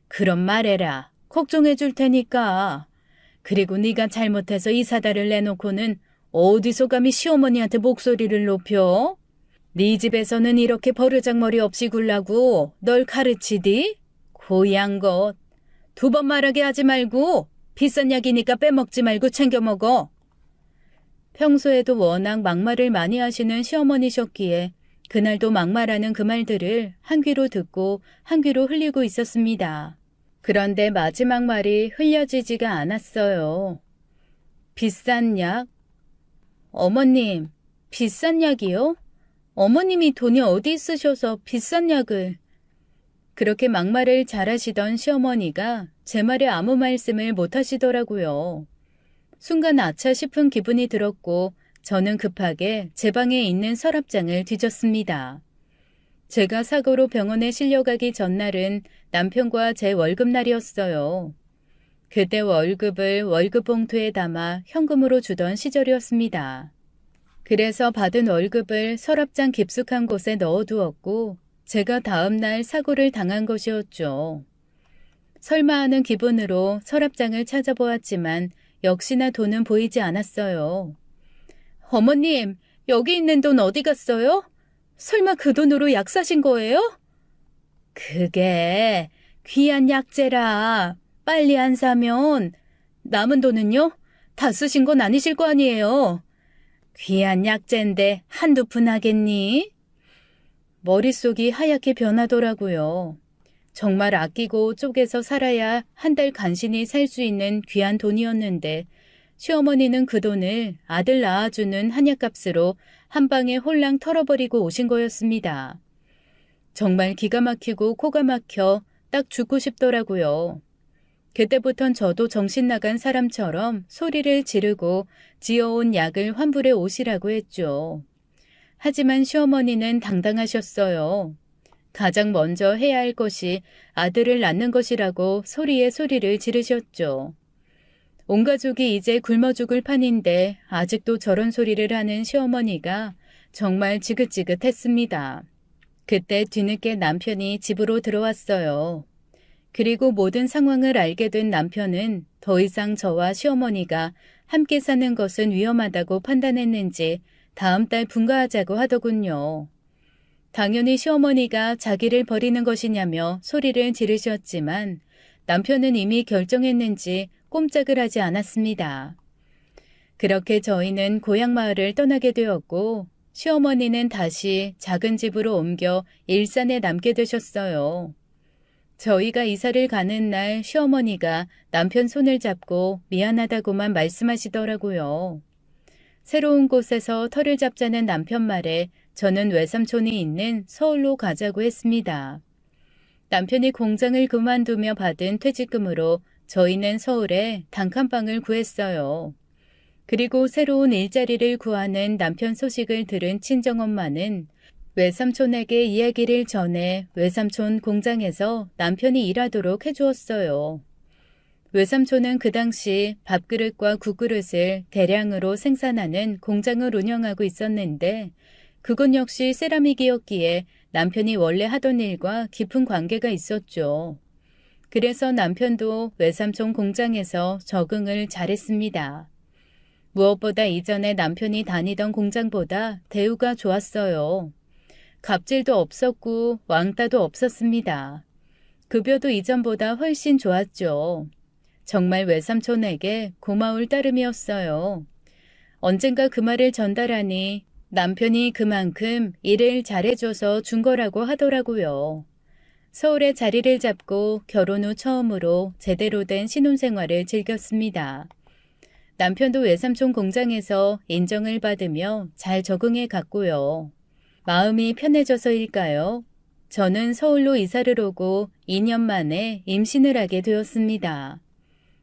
그럼 말해라. 걱정해 줄 테니까. 그리고 네가 잘못해서 이 사달을 내놓고는 어디서 감히 시어머니한테 목소리를 높여? 네 집에서는 이렇게 버르장머리 없이 굴라고 널 가르치디? 고양 것. 2번 말하게 하지 말고 비싼 약이니까 빼먹지 말고 챙겨 먹어. 평소에도 워낙 막말을 많이 하시는 시어머니셨기에 그날도 막말하는 그 말들을 한 귀로 듣고 한 귀로 흘리고 있었습니다. 그런데 마지막 말이 흘려지지가 않았어요. 비싼 약? 어머님, 비싼 약이요? 어머님이 돈이 어디 있으셔서 비싼 약을. 그렇게 막말을 잘하시던 시어머니가 제 말에 아무 말씀을 못 하시더라고요. 순간 아차 싶은 기분이 들었고 저는 급하게 제 방에 있는 서랍장을 뒤졌습니다. 제가 사고로 병원에 실려가기 전날은 남편과 제 월급날이었어요. 그때 월급을 월급 봉투에 담아 현금으로 주던 시절이었습니다. 그래서 받은 월급을 서랍장 깊숙한 곳에 넣어두었고 제가 다음날 사고를 당한 것이었죠. 설마 하는 기분으로 서랍장을 찾아보았지만 역시나 돈은 보이지 않았어요. 어머님, 여기 있는 돈 어디 갔어요? 설마 그 돈으로 약 사신 거예요? 그게 귀한 약재라. 빨리 안 사면. 남은 돈은요? 다 쓰신 건 아니실 거 아니에요. 귀한 약재인데 한두 푼 하겠니? 머릿속이 하얗게 변하더라고요. 정말 아끼고 쪼개서 살아야 한 달 간신히 살 수 있는 귀한 돈이었는데 시어머니는 그 돈을 아들 낳아주는 한약값으로 한 방에 홀랑 털어버리고 오신 거였습니다. 정말 기가 막히고 코가 막혀 딱 죽고 싶더라고요. 그때부턴 저도 정신 나간 사람처럼 소리를 지르고 지어온 약을 환불해 오시라고 했죠. 하지만 시어머니는 당당하셨어요. 가장 먼저 해야 할 것이 아들을 낳는 것이라고 소리에 소리를 지르셨죠. 온 가족이 이제 굶어 죽을 판인데 아직도 저런 소리를 하는 시어머니가 정말 지긋지긋했습니다. 그때 뒤늦게 남편이 집으로 들어왔어요. 그리고 모든 상황을 알게 된 남편은 더 이상 저와 시어머니가 함께 사는 것은 위험하다고 판단했는지 다음 달 분가하자고 하더군요. 당연히 시어머니가 자기를 버리는 것이냐며 소리를 지르셨지만 남편은 이미 결정했는지 꼼짝을 하지 않았습니다. 그렇게 저희는 고향 마을을 떠나게 되었고 시어머니는 다시 작은 집으로 옮겨 일산에 남게 되셨어요. 저희가 이사를 가는 날 시어머니가 남편 손을 잡고 미안하다고만 말씀하시더라고요. 새로운 곳에서 터를 잡자는 남편 말에 저는 외삼촌이 있는 서울로 가자고 했습니다. 남편이 공장을 그만두며 받은 퇴직금으로 저희는 서울에 단칸방을 구했어요. 그리고 새로운 일자리를 구하는 남편 소식을 들은 친정엄마는 외삼촌에게 이야기를 전해 외삼촌 공장에서 남편이 일하도록 해주었어요. 외삼촌은 그 당시 밥그릇과 국그릇을 대량으로 생산하는 공장을 운영하고 있었는데 그건 역시 세라믹이었기에 남편이 원래 하던 일과 깊은 관계가 있었죠. 그래서 남편도 외삼촌 공장에서 적응을 잘했습니다. 무엇보다 이전에 남편이 다니던 공장보다 대우가 좋았어요. 갑질도 없었고 왕따도 없었습니다. 급여도 이전보다 훨씬 좋았죠. 정말 외삼촌에게 고마울 따름이었어요. 언젠가 그 말을 전달하니 남편이 그만큼 일을 잘해줘서 준 거라고 하더라고요. 서울에 자리를 잡고 결혼 후 처음으로 제대로 된 신혼생활을 즐겼습니다. 남편도 외삼촌 공장에서 인정을 받으며 잘 적응해 갔고요. 마음이 편해져서일까요? 저는 서울로 이사를 오고 2년 만에 임신을 하게 되었습니다.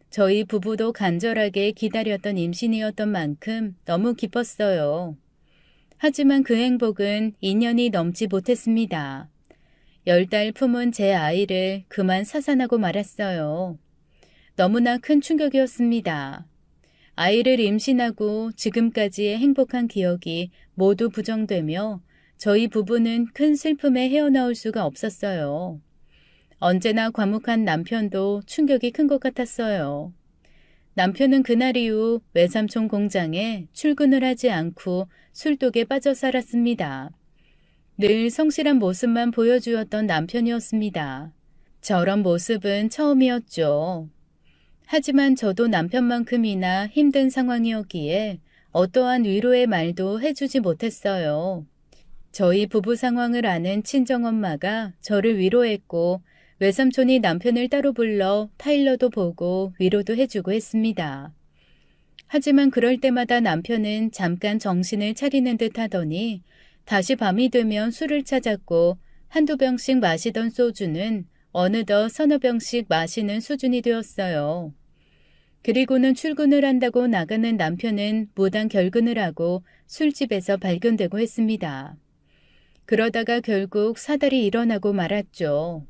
저희 부부도 간절하게 기다렸던 임신이었던 만큼 너무 기뻤어요. 하지만 그 행복은 2년이 넘지 못했습니다. 10달 품은 제 아이를 그만 사산하고 말았어요. 너무나 큰 충격이었습니다. 아이를 임신하고 지금까지의 행복한 기억이 모두 부정되며 저희 부부는 큰 슬픔에 헤어나올 수가 없었어요. 언제나 과묵한 남편도 충격이 큰 것 같았어요. 남편은 그날 이후 외삼촌 공장에 출근을 하지 않고 술독에 빠져 살았습니다. 늘 성실한 모습만 보여주었던 남편이었습니다. 저런 모습은 처음이었죠. 하지만 저도 남편만큼이나 힘든 상황이었기에 어떠한 위로의 말도 해주지 못했어요. 저희 부부 상황을 아는 친정엄마가 저를 위로했고 외삼촌이 남편을 따로 불러 타일러도 보고 위로도 해주고 했습니다. 하지만 그럴 때마다 남편은 잠깐 정신을 차리는 듯 하더니 다시 밤이 되면 술을 찾았고 한두 병씩 마시던 소주는 어느덧 서너 병씩 마시는 수준이 되었어요. 그리고는 출근을 한다고 나가는 남편은 무단 결근을 하고 술집에서 발견되고 했습니다. 그러다가 결국 사달이 일어나고 말았죠.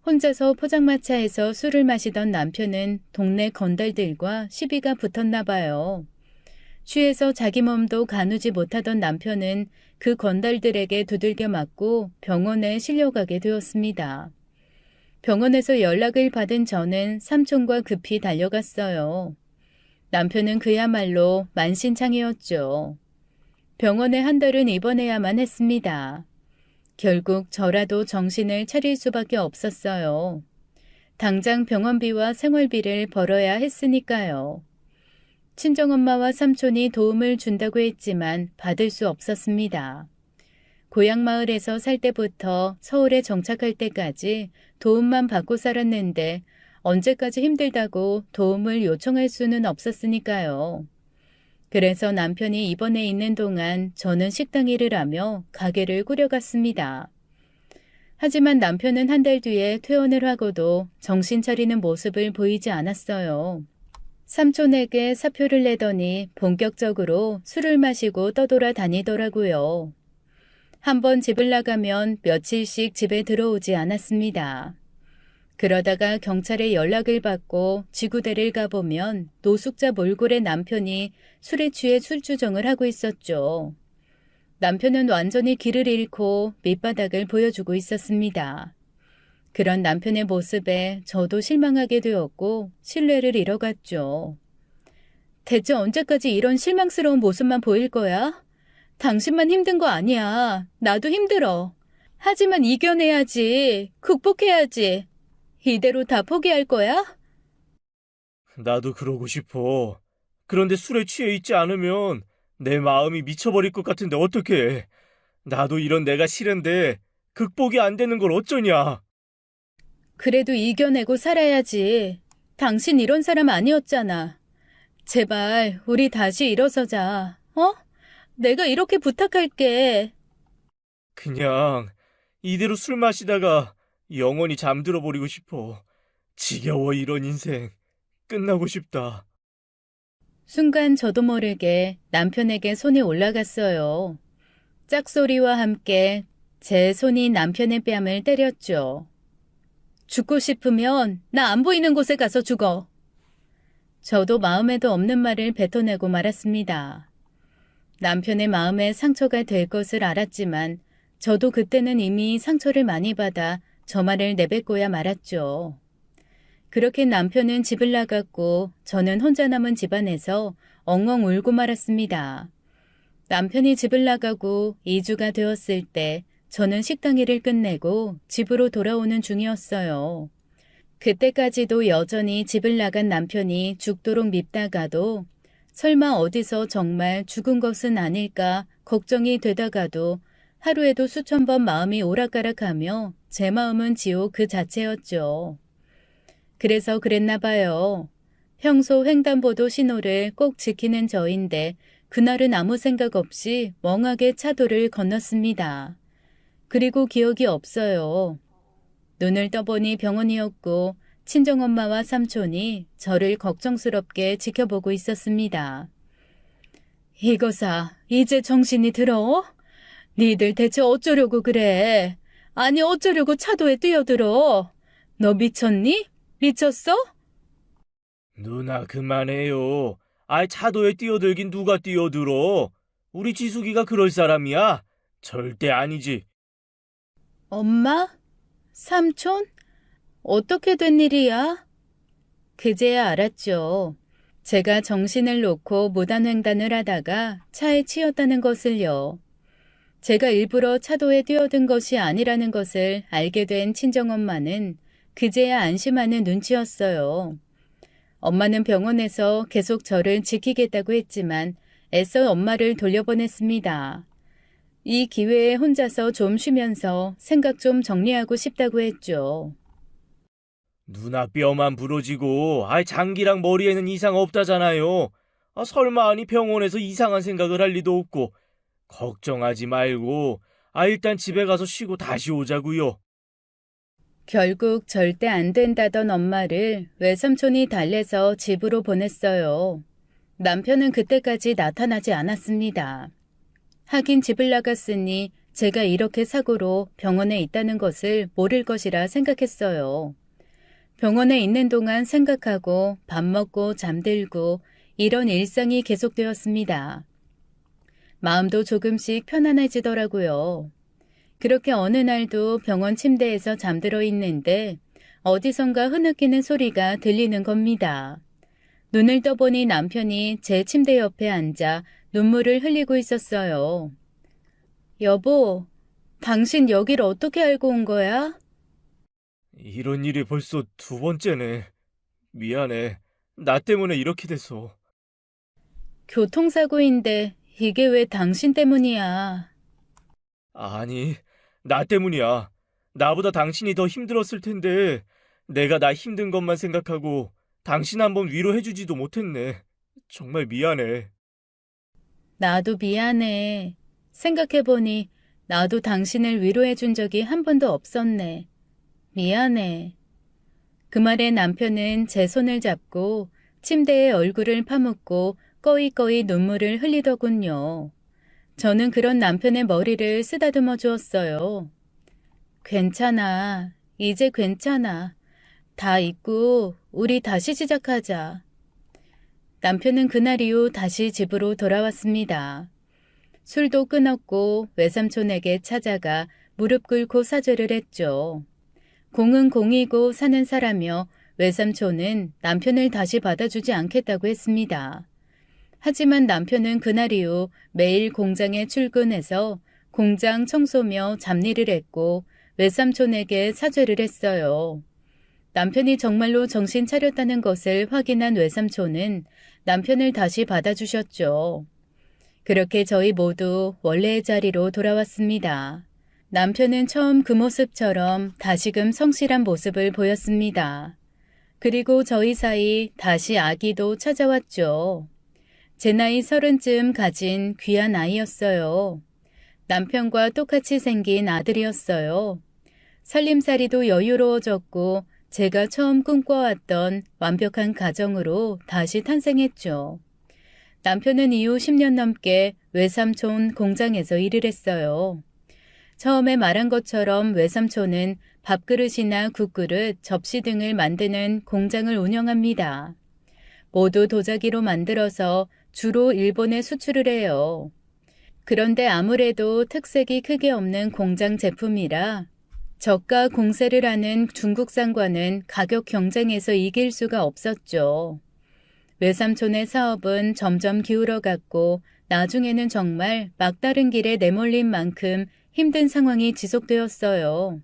혼자서 포장마차에서 술을 마시던 남편은 동네 건달들과 시비가 붙었나 봐요. 취해서 자기 몸도 가누지 못하던 남편은 그 건달들에게 두들겨 맞고 병원에 실려가게 되었습니다. 병원에서 연락을 받은 저는 삼촌과 급히 달려갔어요. 남편은 그야말로 만신창이었죠. 병원에 한 달은 입원해야만 했습니다. 결국 저라도 정신을 차릴 수밖에 없었어요. 당장 병원비와 생활비를 벌어야 했으니까요. 친정엄마와 삼촌이 도움을 준다고 했지만 받을 수 없었습니다. 고향 마을에서 살 때부터 서울에 정착할 때까지 도움만 받고 살았는데 언제까지 힘들다고 도움을 요청할 수는 없었으니까요. 그래서 남편이 입원해 있는 동안 저는 식당 일을 하며 가게를 꾸려갔습니다. 하지만 남편은 한 달 뒤에 퇴원을 하고도 정신 차리는 모습을 보이지 않았어요. 삼촌에게 사표를 내더니 본격적으로 술을 마시고 떠돌아 다니더라고요. 한번 집을 나가면 며칠씩 집에 들어오지 않았습니다. 그러다가 경찰에 연락을 받고 지구대를 가보면 노숙자 몰골의 남편이 술에 취해 술주정을 하고 있었죠. 남편은 완전히 길을 잃고 밑바닥을 보여주고 있었습니다. 그런 남편의 모습에 저도 실망하게 되었고 신뢰를 잃어갔죠. 대체 언제까지 이런 실망스러운 모습만 보일 거야? 당신만 힘든 거 아니야. 나도 힘들어. 하지만 이겨내야지. 극복해야지. 이대로 다 포기할 거야? 나도 그러고 싶어. 그런데 술에 취해 있지 않으면 내 마음이 미쳐버릴 것 같은데 어떡해. 나도 이런 내가 싫은데 극복이 안 되는 걸 어쩌냐. 그래도 이겨내고 살아야지. 당신 이런 사람 아니었잖아. 제발 우리 다시 일어서자. 어? 내가 이렇게 부탁할게. 그냥 이대로 술 마시다가 영원히 잠들어 버리고 싶어. 지겨워 이런 인생. 끝나고 싶다. 순간 저도 모르게 남편에게 손이 올라갔어요. 짝소리와 함께 제 손이 남편의 뺨을 때렸죠. 죽고 싶으면 나 안 보이는 곳에 가서 죽어. 저도 마음에도 없는 말을 뱉어내고 말았습니다. 남편의 마음에 상처가 될 것을 알았지만 저도 그때는 이미 상처를 많이 받아 저 말을 내뱉고야 말았죠. 그렇게 남편은 집을 나갔고 저는 혼자 남은 집안에서 엉엉 울고 말았습니다. 남편이 집을 나가고 2주가 되었을 때 저는 식당 일을 끝내고 집으로 돌아오는 중이었어요. 그때까지도 여전히 집을 나간 남편이 죽도록 밉다가도 설마 어디서 정말 죽은 것은 아닐까 걱정이 되다가도 하루에도 수천 번 마음이 오락가락하며 제 마음은 지옥 그 자체였죠. 그래서 그랬나 봐요. 평소 횡단보도 신호를 꼭 지키는 저인데 그날은 아무 생각 없이 멍하게 차도를 건넜습니다. 그리고 기억이 없어요. 눈을 떠보니 병원이었고 친정엄마와 삼촌이 저를 걱정스럽게 지켜보고 있었습니다. 이거사, 이제 정신이 들어? 니들 대체 어쩌려고 그래? 아니 어쩌려고 차도에 뛰어들어? 너 미쳤니? 미쳤어? 누나 그만해요. 아이 차도에 뛰어들긴 누가 뛰어들어. 우리 지숙이가 그럴 사람이야? 절대 아니지. 엄마? 삼촌? 어떻게 된 일이야? 그제야 알았죠. 제가 정신을 놓고 무단횡단을 하다가 차에 치였다는 것을요. 제가 일부러 차도에 뛰어든 것이 아니라는 것을 알게 된 친정엄마는 그제야 안심하는 눈치였어요. 엄마는 병원에서 계속 저를 지키겠다고 했지만 애써 엄마를 돌려보냈습니다. 이 기회에 혼자서 좀 쉬면서 생각 좀 정리하고 싶다고 했죠. 누나 뼈만 부러지고 아이 장기랑 머리에는 이상 없다잖아요. 설마 아니 병원에서 이상한 생각을 할 리도 없고. 걱정하지 말고 일단 집에 가서 쉬고 다시 오자고요. 결국 절대 안 된다던 엄마를 외삼촌이 달래서 집으로 보냈어요. 남편은 그때까지 나타나지 않았습니다. 하긴 집을 나갔으니 제가 이렇게 사고로 병원에 있다는 것을 모를 것이라 생각했어요. 병원에 있는 동안 생각하고 밥 먹고 잠들고 이런 일상이 계속되었습니다. 마음도 조금씩 편안해지더라고요. 그렇게 어느 날도 병원 침대에서 잠들어 있는데 어디선가 흐느끼는 소리가 들리는 겁니다. 눈을 떠보니 남편이 제 침대 옆에 앉아 눈물을 흘리고 있었어요. 여보, 당신 여길 어떻게 알고 온 거야? 이런 일이 벌써 두 번째네. 미안해. 나 때문에 이렇게 돼서. 교통사고인데 이게 왜 당신 때문이야? 아니, 나 때문이야. 나보다 당신이 더 힘들었을 텐데 내가 나 힘든 것만 생각하고 당신 한번 위로해주지도 못했네. 정말 미안해. 나도 미안해. 생각해보니 나도 당신을 위로해준 적이 한 번도 없었네. 미안해. 그 말에 남편은 제 손을 잡고 침대에 얼굴을 파묻고 꺼이꺼이 눈물을 흘리더군요. 저는 그런 남편의 머리를 쓰다듬어 주었어요. 괜찮아. 이제 괜찮아. 다 잊고 우리 다시 시작하자. 남편은 그날 이후 다시 집으로 돌아왔습니다. 술도 끊었고 외삼촌에게 찾아가 무릎 꿇고 사죄를 했죠. 공은 공이고 사는 사라며 외삼촌은 남편을 다시 받아주지 않겠다고 했습니다. 하지만 남편은 그날 이후 매일 공장에 출근해서 공장 청소며 잡일을 했고 외삼촌에게 사죄를 했어요. 남편이 정말로 정신 차렸다는 것을 확인한 외삼촌은 남편을 다시 받아주셨죠. 그렇게 저희 모두 원래의 자리로 돌아왔습니다. 남편은 처음 그 모습처럼 다시금 성실한 모습을 보였습니다. 그리고 저희 사이 다시 아기도 찾아왔죠. 제 나이 30쯤 가진 귀한 아이였어요. 남편과 똑같이 생긴 아들이었어요. 살림살이도 여유로워졌고 제가 처음 꿈꿔왔던 완벽한 가정으로 다시 탄생했죠. 남편은 이후 10년 넘게 외삼촌 공장에서 일을 했어요. 처음에 말한 것처럼 외삼촌은 밥그릇이나 국그릇, 접시 등을 만드는 공장을 운영합니다. 모두 도자기로 만들어서 주로 일본에 수출을 해요. 그런데 아무래도 특색이 크게 없는 공장 제품이라 저가 공세를 하는 중국산과는 가격 경쟁에서 이길 수가 없었죠. 외삼촌의 사업은 점점 기울어갔고 나중에는 정말 막다른 길에 내몰린 만큼 힘든 상황이 지속되었어요.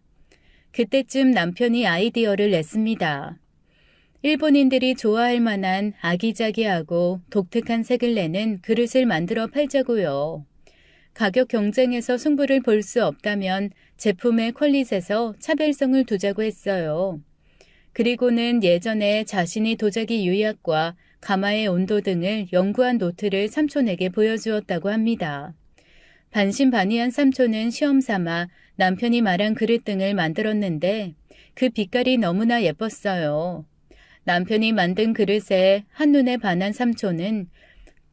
그때쯤 남편이 아이디어를 냈습니다. 일본인들이 좋아할 만한 아기자기하고 독특한 색을 내는 그릇을 만들어 팔자고요. 가격 경쟁에서 승부를 볼 수 없다면 제품의 퀄릿에서 차별성을 두자고 했어요. 그리고는 예전에 자신이 도자기 유약과 가마의 온도 등을 연구한 노트를 삼촌에게 보여주었다고 합니다. 반신반의한 삼촌은 시험 삼아 남편이 말한 그릇 등을 만들었는데 그 빛깔이 너무나 예뻤어요. 남편이 만든 그릇에 한눈에 반한 삼촌은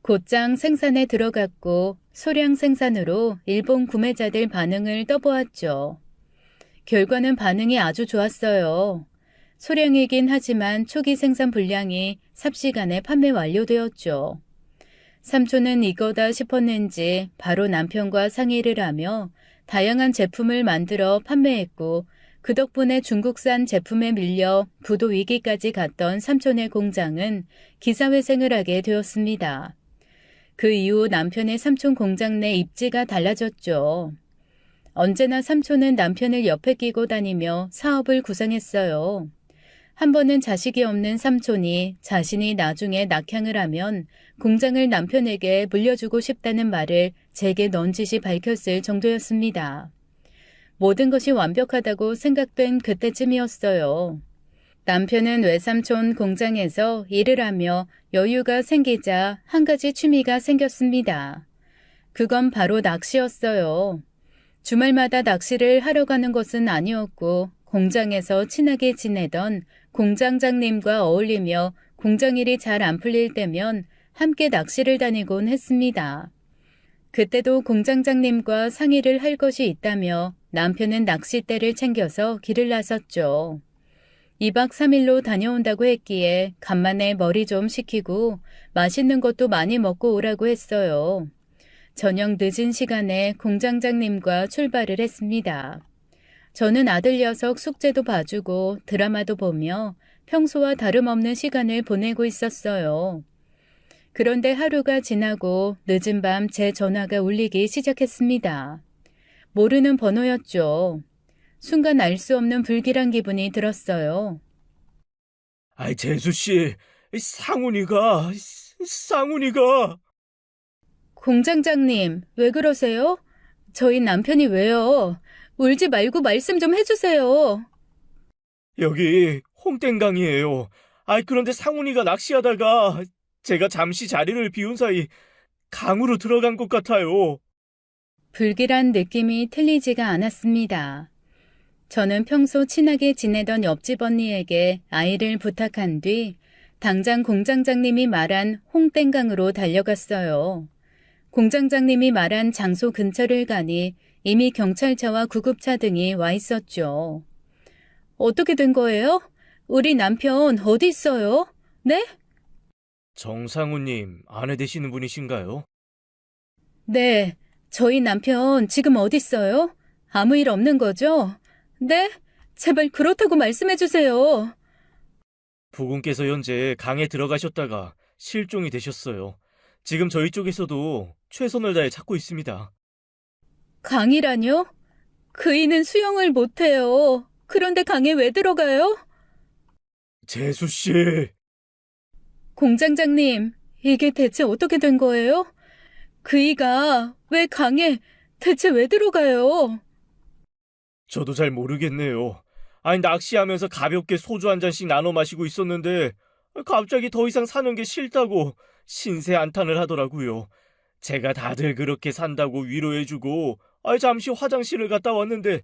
곧장 생산에 들어갔고 소량 생산으로 일본 구매자들 반응을 떠보았죠. 결과는 반응이 아주 좋았어요. 소량이긴 하지만 초기 생산 분량이 삽시간에 판매 완료되었죠. 삼촌은 이거다 싶었는지 바로 남편과 상의를 하며 다양한 제품을 만들어 판매했고 그 덕분에 중국산 제품에 밀려 부도 위기까지 갔던 삼촌의 공장은 기사회생을 하게 되었습니다. 그 이후 남편의 삼촌 공장 내 입지가 달라졌죠. 언제나 삼촌은 남편을 옆에 끼고 다니며 사업을 구상했어요. 한 번은 자식이 없는 삼촌이 자신이 나중에 낙향을 하면 공장을 남편에게 물려주고 싶다는 말을 제게 넌지시 밝혔을 정도였습니다. 모든 것이 완벽하다고 생각된 그때쯤이었어요. 남편은 외삼촌 공장에서 일을 하며 여유가 생기자 한 가지 취미가 생겼습니다. 그건 바로 낚시였어요. 주말마다 낚시를 하러 가는 것은 아니었고 공장에서 친하게 지내던 공장장님과 어울리며 공장 일이 잘 안 풀릴 때면 함께 낚시를 다니곤 했습니다. 그때도 공장장님과 상의를 할 것이 있다며 남편은 낚싯대를 챙겨서 길을 나섰죠. 2박 3일로 다녀온다고 했기에 간만에 머리 좀 식히고 맛있는 것도 많이 먹고 오라고 했어요. 저녁 늦은 시간에 공장장님과 출발을 했습니다. 저는 아들 녀석 숙제도 봐주고 드라마도 보며 평소와 다름없는 시간을 보내고 있었어요. 그런데 하루가 지나고 늦은 밤 제 전화가 울리기 시작했습니다. 모르는 번호였죠. 순간 알 수 없는 불길한 기분이 들었어요. 아이, 재수씨, 상훈이가. 공장장님, 왜 그러세요? 저희 남편이 왜요? 울지 말고 말씀 좀 해주세요. 여기 홍땡강이에요. 아이, 그런데 상훈이가 낚시하다가 제가 잠시 자리를 비운 사이 강으로 들어간 것 같아요. 불길한 느낌이 틀리지가 않았습니다. 저는 평소 친하게 지내던 옆집 언니에게 아이를 부탁한 뒤 당장 공장장님이 말한 홍땡강으로 달려갔어요. 공장장님이 말한 장소 근처를 가니 이미 경찰차와 구급차 등이 와 있었죠. 어떻게 된 거예요? 우리 남편 어디 있어요? 네? 정상훈님, 아내 되시는 분이신가요? 네, 저희 남편 지금 어디 있어요? 아무 일 없는 거죠? 네? 제발 그렇다고 말씀해 주세요. 부군께서 현재 강에 들어가셨다가 실종이 되셨어요. 지금 저희 쪽에서도 최선을 다해 찾고 있습니다. 강이라뇨? 그이는 수영을 못해요. 그런데 강에 왜 들어가요? 재수씨. 공장장님, 이게 대체 어떻게 된 거예요? 그이가 왜 강에 대체 왜 들어가요? 저도 잘 모르겠네요. 아니, 낚시하면서 가볍게 소주 한 잔씩 나눠 마시고 있었는데 갑자기 더 이상 사는 게 싫다고 신세 한탄을 하더라고요. 제가 다들 그렇게 산다고 위로해주고 잠시 화장실을 갔다 왔는데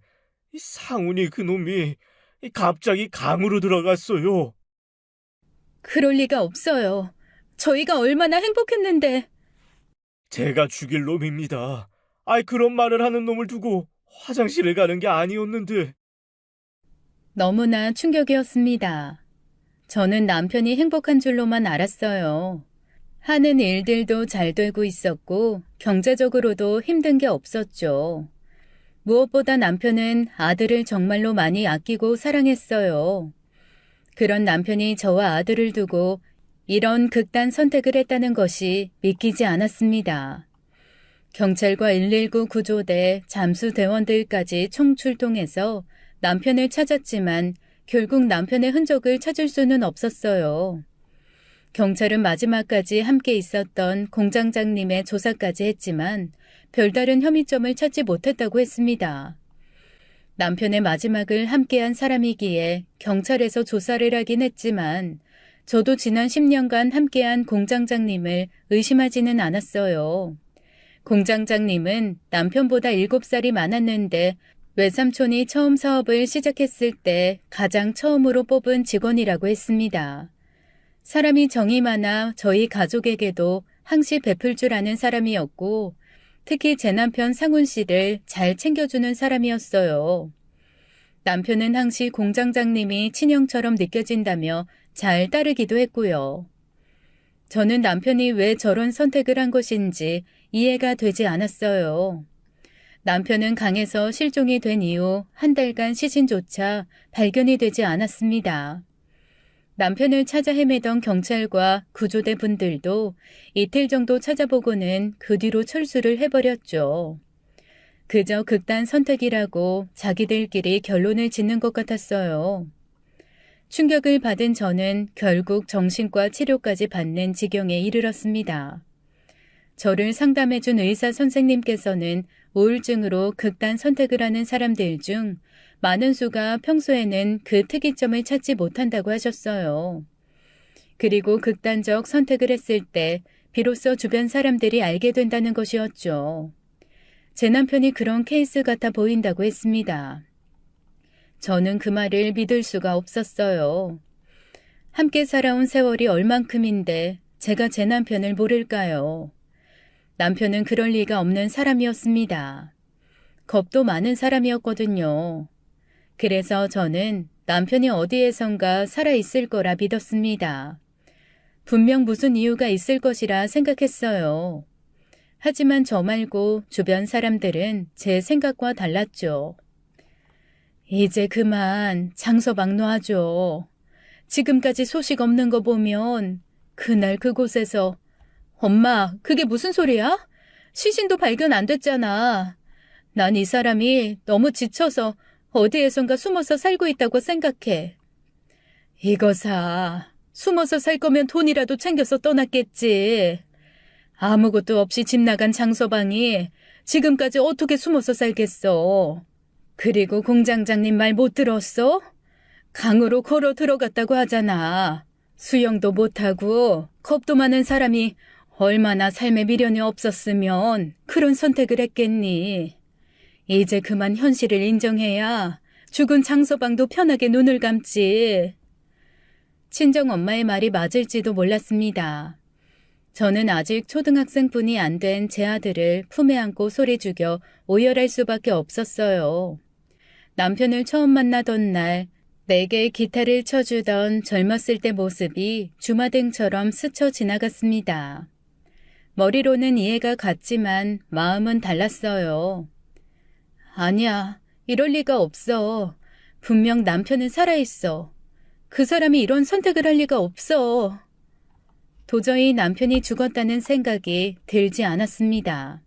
이 상훈이 그놈이 갑자기 강으로 들어갔어요. 그럴 리가 없어요. 저희가 얼마나 행복했는데. 제가 죽일 놈입니다. 그런 말을 하는 놈을 두고 화장실을 가는 게 아니었는데. 너무나 충격이었습니다. 저는 남편이 행복한 줄로만 알았어요. 하는 일들도 잘 되고 있었고 경제적으로도 힘든 게 없었죠. 무엇보다 남편은 아들을 정말로 많이 아끼고 사랑했어요. 그런 남편이 저와 아들을 두고 이런 극단 선택을 했다는 것이 믿기지 않았습니다. 경찰과 119 구조대, 잠수대원들까지 총출동해서 남편을 찾았지만 결국 남편의 흔적을 찾을 수는 없었어요. 경찰은 마지막까지 함께 있었던 공장장님의 조사까지 했지만 별다른 혐의점을 찾지 못했다고 했습니다. 남편의 마지막을 함께한 사람이기에 경찰에서 조사를 하긴 했지만 저도 지난 10년간 함께한 공장장님을 의심하지는 않았어요. 공장장님은 남편보다 7살이 많았는데 외삼촌이 처음 사업을 시작했을 때 가장 처음으로 뽑은 직원이라고 했습니다. 사람이 정이 많아 저희 가족에게도 항시 베풀 줄 아는 사람이었고 특히 제 남편 상훈 씨를 잘 챙겨주는 사람이었어요. 남편은 항시 공장장님이 친형처럼 느껴진다며 잘 따르기도 했고요. 저는 남편이 왜 저런 선택을 한 것인지 이해가 되지 않았어요. 남편은 강에서 실종이 된 이후 한 달간 시신조차 발견이 되지 않았습니다. 남편을 찾아 헤매던 경찰과 구조대 분들도 이틀 정도 찾아보고는 그 뒤로 철수를 해버렸죠. 그저 극단 선택이라고 자기들끼리 결론을 짓는 것 같았어요. 충격을 받은 저는 결국 정신과 치료까지 받는 지경에 이르렀습니다. 저를 상담해준 의사 선생님께서는 우울증으로 극단 선택을 하는 사람들 중 많은 수가 평소에는 그 특이점을 찾지 못한다고 하셨어요. 그리고 극단적 선택을 했을 때 비로소 주변 사람들이 알게 된다는 것이었죠. 제 남편이 그런 케이스 같아 보인다고 했습니다. 저는 그 말을 믿을 수가 없었어요. 함께 살아온 세월이 얼만큼인데 제가 제 남편을 모를까요? 남편은 그럴 리가 없는 사람이었습니다. 겁도 많은 사람이었거든요. 그래서 저는 남편이 어디에선가 살아있을 거라 믿었습니다. 분명 무슨 이유가 있을 것이라 생각했어요. 하지만 저 말고 주변 사람들은 제 생각과 달랐죠. 이제 그만 장서방 놔줘. 지금까지 소식 없는 거 보면 그날 그곳에서 엄마, 그게 무슨 소리야? 시신도 발견 안 됐잖아. 난 이 사람이 너무 지쳐서 어디에선가 숨어서 살고 있다고 생각해. 이거사, 숨어서 살 거면 돈이라도 챙겨서 떠났겠지. 아무것도 없이 집 나간 장서방이 지금까지 어떻게 숨어서 살겠어. 그리고 공장장님 말 못 들었어? 강으로 걸어 들어갔다고 하잖아. 수영도 못하고 겁도 많은 사람이 얼마나 삶에 미련이 없었으면 그런 선택을 했겠니. 이제 그만 현실을 인정해야 죽은 장서방도 편하게 눈을 감지. 친정엄마의 말이 맞을지도 몰랐습니다. 저는 아직 초등학생뿐이 안 된 제 아들을 품에 안고 소리 죽여 오열할 수밖에 없었어요. 남편을 처음 만나던 날 내게 기타를 쳐주던 젊었을 때 모습이 주마등처럼 스쳐 지나갔습니다. 머리로는 이해가 갔지만 마음은 달랐어요. 아니야, 이럴 리가 없어. 분명 남편은 살아있어. 그 사람이 이런 선택을 할 리가 없어. 도저히 남편이 죽었다는 생각이 들지 않았습니다.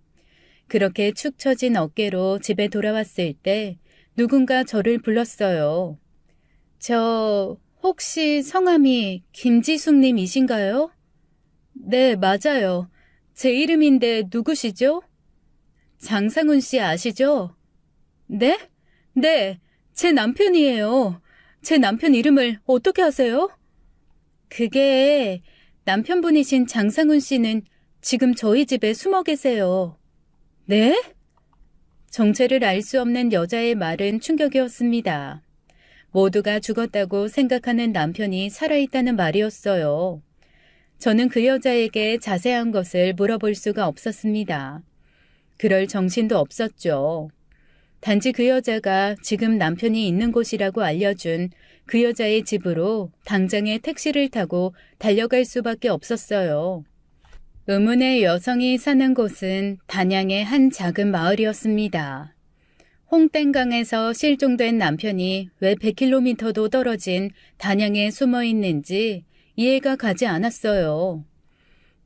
그렇게 축 처진 어깨로 집에 돌아왔을 때 누군가 저를 불렀어요. 저 혹시 성함이 김지숙님이신가요? 네, 맞아요. 제 이름인데 누구시죠? 장상훈 씨 아시죠? 네? 네, 제 남편이에요. 제 남편 이름을 어떻게 아세요? 그게 남편분이신 장상훈 씨는 지금 저희 집에 숨어 계세요. 네? 정체를 알 수 없는 여자의 말은 충격이었습니다. 모두가 죽었다고 생각하는 남편이 살아있다는 말이었어요. 저는 그 여자에게 자세한 것을 물어볼 수가 없었습니다. 그럴 정신도 없었죠. 단지 그 여자가 지금 남편이 있는 곳이라고 알려준 그 여자의 집으로 당장에 택시를 타고 달려갈 수밖에 없었어요. 의문의 여성이 사는 곳은 단양의 한 작은 마을이었습니다. 홍땡강에서 실종된 남편이 왜 100km도 떨어진 단양에 숨어 있는지 이해가 가지 않았어요.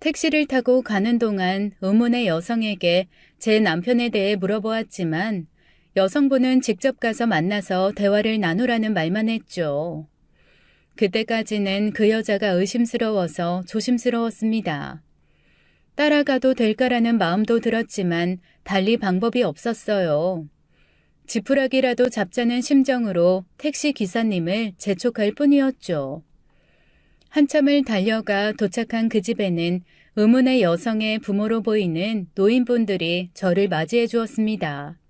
택시를 타고 가는 동안 의문의 여성에게 제 남편에 대해 물어보았지만 여성분은 직접 가서 만나서 대화를 나누라는 말만 했죠. 그때까지는 그 여자가 의심스러워서 조심스러웠습니다. 따라가도 될까라는 마음도 들었지만 달리 방법이 없었어요. 지푸라기라도 잡자는 심정으로 택시 기사님을 재촉할 뿐이었죠. 한참을 달려가 도착한 그 집에는 의문의 여성의 부모로 보이는 노인분들이 저를 맞이해 주었습니다.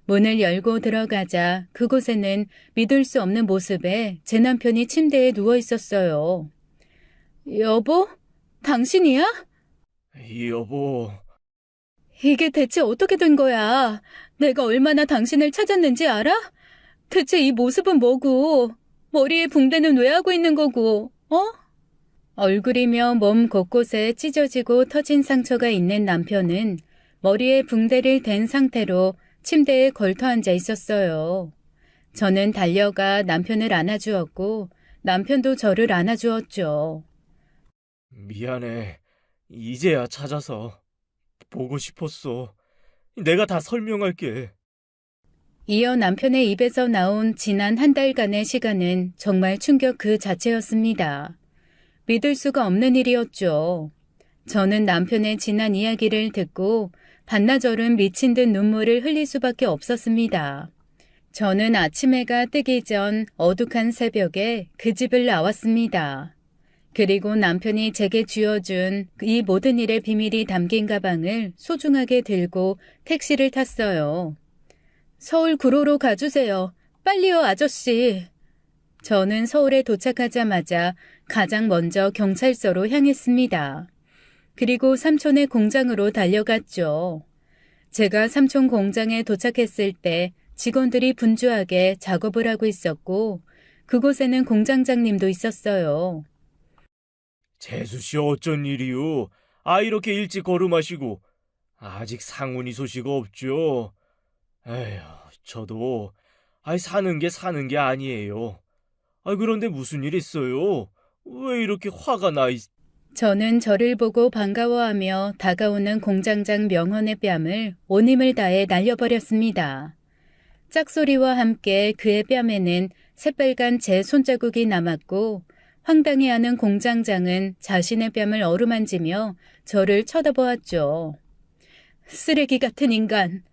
문을 열고 들어가자 그곳에는 믿을 수 없는 모습에 제 남편이 침대에 누워 있었어요. 여보? 당신이야? 여보, 이게 대체 어떻게 된 거야? 내가 얼마나 당신을 찾았는지 알아? 대체 이 모습은 뭐고? 머리에 붕대는 왜 하고 있는 거고? 얼굴이며 몸 곳곳에 찢어지고 터진 상처가 있는 남편은 머리에 붕대를 댄 상태로 침대에 걸터 앉아 있었어요. 저는 달려가 남편을 안아주었고 남편도 저를 안아주었죠. 미안해. 이제야 찾아서. 보고 싶었어. 내가 다 설명할게. 이어 남편의 입에서 나온 지난 한 달간의 시간은 정말 충격 그 자체였습니다. 믿을 수가 없는 일이었죠. 저는 남편의 지난 이야기를 듣고 반나절은 미친 듯 눈물을 흘릴 수밖에 없었습니다. 저는 아침 해가 뜨기 전 어둑한 새벽에 그 집을 나왔습니다. 그리고 남편이 제게 쥐어준 이 모든 일의 비밀이 담긴 가방을 소중하게 들고 택시를 탔어요. 서울 구로로 가주세요. 빨리요, 아저씨. 저는 서울에 도착하자마자 가장 먼저 경찰서로 향했습니다. 그리고 삼촌의 공장으로 달려갔죠. 제가 삼촌 공장에 도착했을 때 직원들이 분주하게 작업을 하고 있었고 그곳에는 공장장님도 있었어요. 재수씨 어쩐 일이요? 이렇게 일찍 걸음하시고 아직 상훈이 소식 없죠? 에휴, 저도 사는 게 아니에요. 그런데 무슨 일 있어요? 왜 이렇게 화가 나 저는 저를 보고 반가워하며 다가오는 공장장 명헌의 뺨을 온 힘을 다해 날려버렸습니다. 짝소리와 함께 그의 뺨에는 새빨간 제 손자국이 남았고 황당해하는 공장장은 자신의 뺨을 어루만지며 저를 쳐다보았죠. 쓰레기 같은 인간.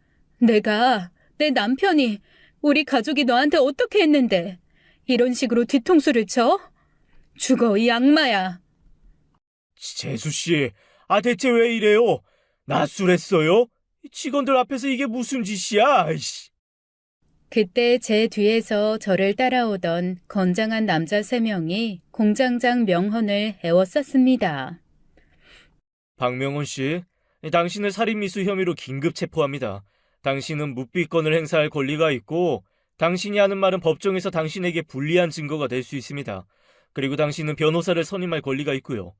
내 남편이, 우리 가족이 너한테 어떻게 했는데 이런 식으로 뒤통수를 쳐? 죽어, 이 악마야. 재수씨, 대체 왜 이래요? 낯술했어요? 직원들 앞에서 이게 무슨 짓이야? 아이씨. 그때 제 뒤에서 저를 따라오던 건장한 남자 3명이 공장장 명헌을 에워쌌습니다. 박명훈 씨, 당신을 살인미수 혐의로 긴급 체포합니다. 당신은 묵비권을 행사할 권리가 있고 당신이 하는 말은 법정에서 당신에게 불리한 증거가 될 수 있습니다. 그리고 당신은 변호사를 선임할 권리가 있고요.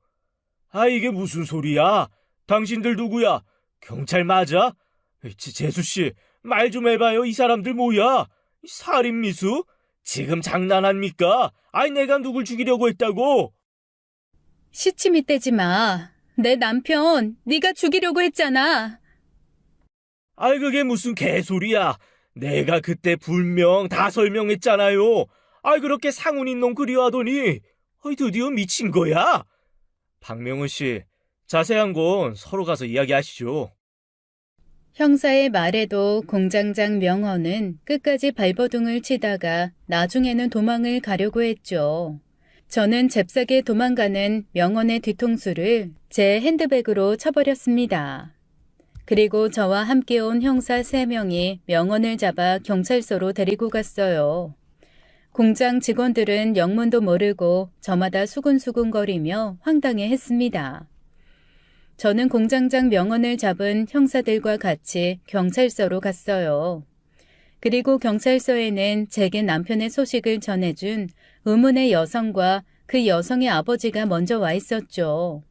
이게 무슨 소리야? 당신들 누구야? 경찰 맞아? 재수씨, 말 좀 해봐요. 이 사람들 뭐야? 살인미수? 지금 장난합니까? 내가 누굴 죽이려고 했다고? 시치미 떼지 마. 내 남편 네가 죽이려고 했잖아. 그게 무슨 개소리야. 내가 그때 분명 다 설명했잖아요. 그렇게 상훈이 놈 그리워하더니 드디어 미친 거야? 박명훈 씨, 자세한 건 서로 가서 이야기하시죠. 형사의 말에도 공장장 명언은 끝까지 발버둥을 치다가 나중에는 도망을 가려고 했죠. 저는 잽싸게 도망가는 명언의 뒤통수를 제 핸드백으로 쳐버렸습니다. 그리고 저와 함께 온 형사 3명이 명언을 잡아 경찰서로 데리고 갔어요. 공장 직원들은 영문도 모르고 저마다 수군수군거리며 황당해했습니다. 저는 공장장 명언을 잡은 형사들과 같이 경찰서로 갔어요. 그리고 경찰서에는 제게 남편의 소식을 전해준 의문의 여성과 그 여성의 아버지가 먼저 와 있었죠.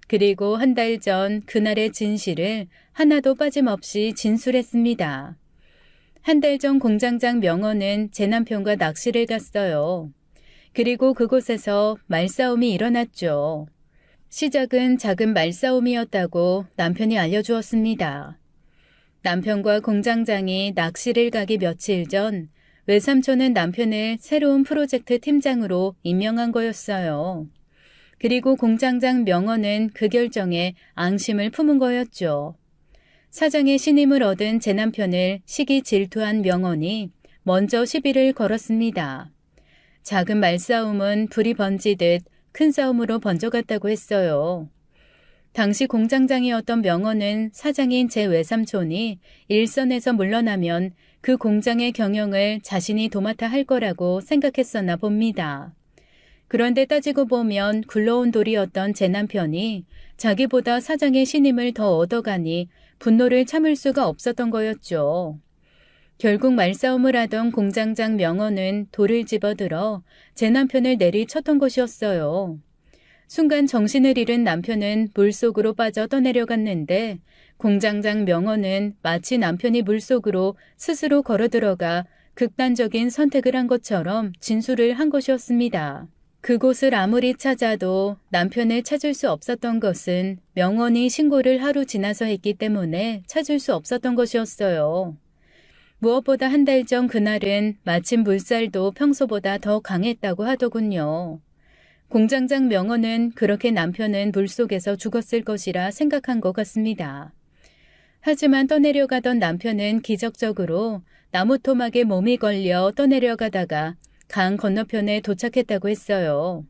그리고 한 달 전 그날의 진실을 하나도 빠짐없이 진술했습니다. 한 달 전 공장장 명언은 제 남편과 낚시를 갔어요. 그리고 그곳에서 말싸움이 일어났죠. 시작은 작은 말싸움이었다고 남편이 알려주었습니다. 남편과 공장장이 낚시를 가기 며칠 전 외삼촌은 남편을 새로운 프로젝트 팀장으로 임명한 거였어요. 그리고 공장장 명언은 그 결정에 앙심을 품은 거였죠. 사장의 신임을 얻은 제 남편을 시기 질투한 명언이 먼저 시비를 걸었습니다. 작은 말싸움은 불이 번지듯 큰 싸움으로 번져갔다고 했어요. 당시 공장장이었던 명언은 사장인 제 외삼촌이 일선에서 물러나면 그 공장의 경영을 자신이 도맡아 할 거라고 생각했었나 봅니다. 그런데 따지고 보면 굴러온 돌이었던 제 남편이 자기보다 사장의 신임을 더 얻어가니 분노를 참을 수가 없었던 거였죠. 결국 말싸움을 하던 공장장 명언은 돌을 집어들어 제 남편을 내리쳤던 것이었어요. 순간 정신을 잃은 남편은 물속으로 빠져 떠내려갔는데 공장장 명언은 마치 남편이 물속으로 스스로 걸어들어가 극단적인 선택을 한 것처럼 진술을 한 것이었습니다. 그곳을 아무리 찾아도 남편을 찾을 수 없었던 것은 명언이 신고를 하루 지나서 했기 때문에 찾을 수 없었던 것이었어요. 무엇보다 한 달 전 그날은 마침 물살도 평소보다 더 강했다고 하더군요. 공장장 명언은 그렇게 남편은 물속에서 죽었을 것이라 생각한 것 같습니다. 하지만 떠내려가던 남편은 기적적으로 나무 토막에 몸이 걸려 떠내려가다가 강 건너편에 도착했다고 했어요.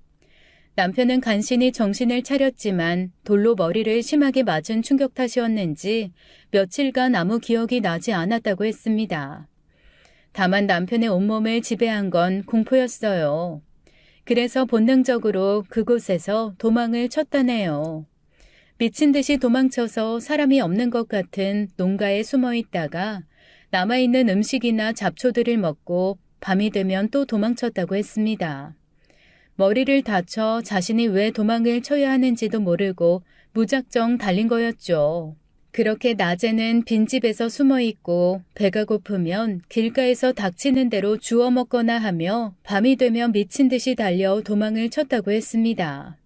남편은 간신히 정신을 차렸지만 돌로 머리를 심하게 맞은 충격 탓이었는지 며칠간 아무 기억이 나지 않았다고 했습니다. 다만 남편의 온몸을 지배한 건 공포였어요. 그래서 본능적으로 그곳에서 도망을 쳤다네요. 미친 듯이 도망쳐서 사람이 없는 것 같은 농가에 숨어 있다가 남아있는 음식이나 잡초들을 먹고 밤이 되면 또 도망쳤다고 했습니다. 머리를 다쳐 자신이 왜 도망을 쳐야 하는지도 모르고 무작정 달린 거였죠. 그렇게 낮에는 빈집에서 숨어 있고 배가 고프면 길가에서 닥치는 대로 주워 먹거나 하며 밤이 되면 미친 듯이 달려 도망을 쳤다고 했습니다.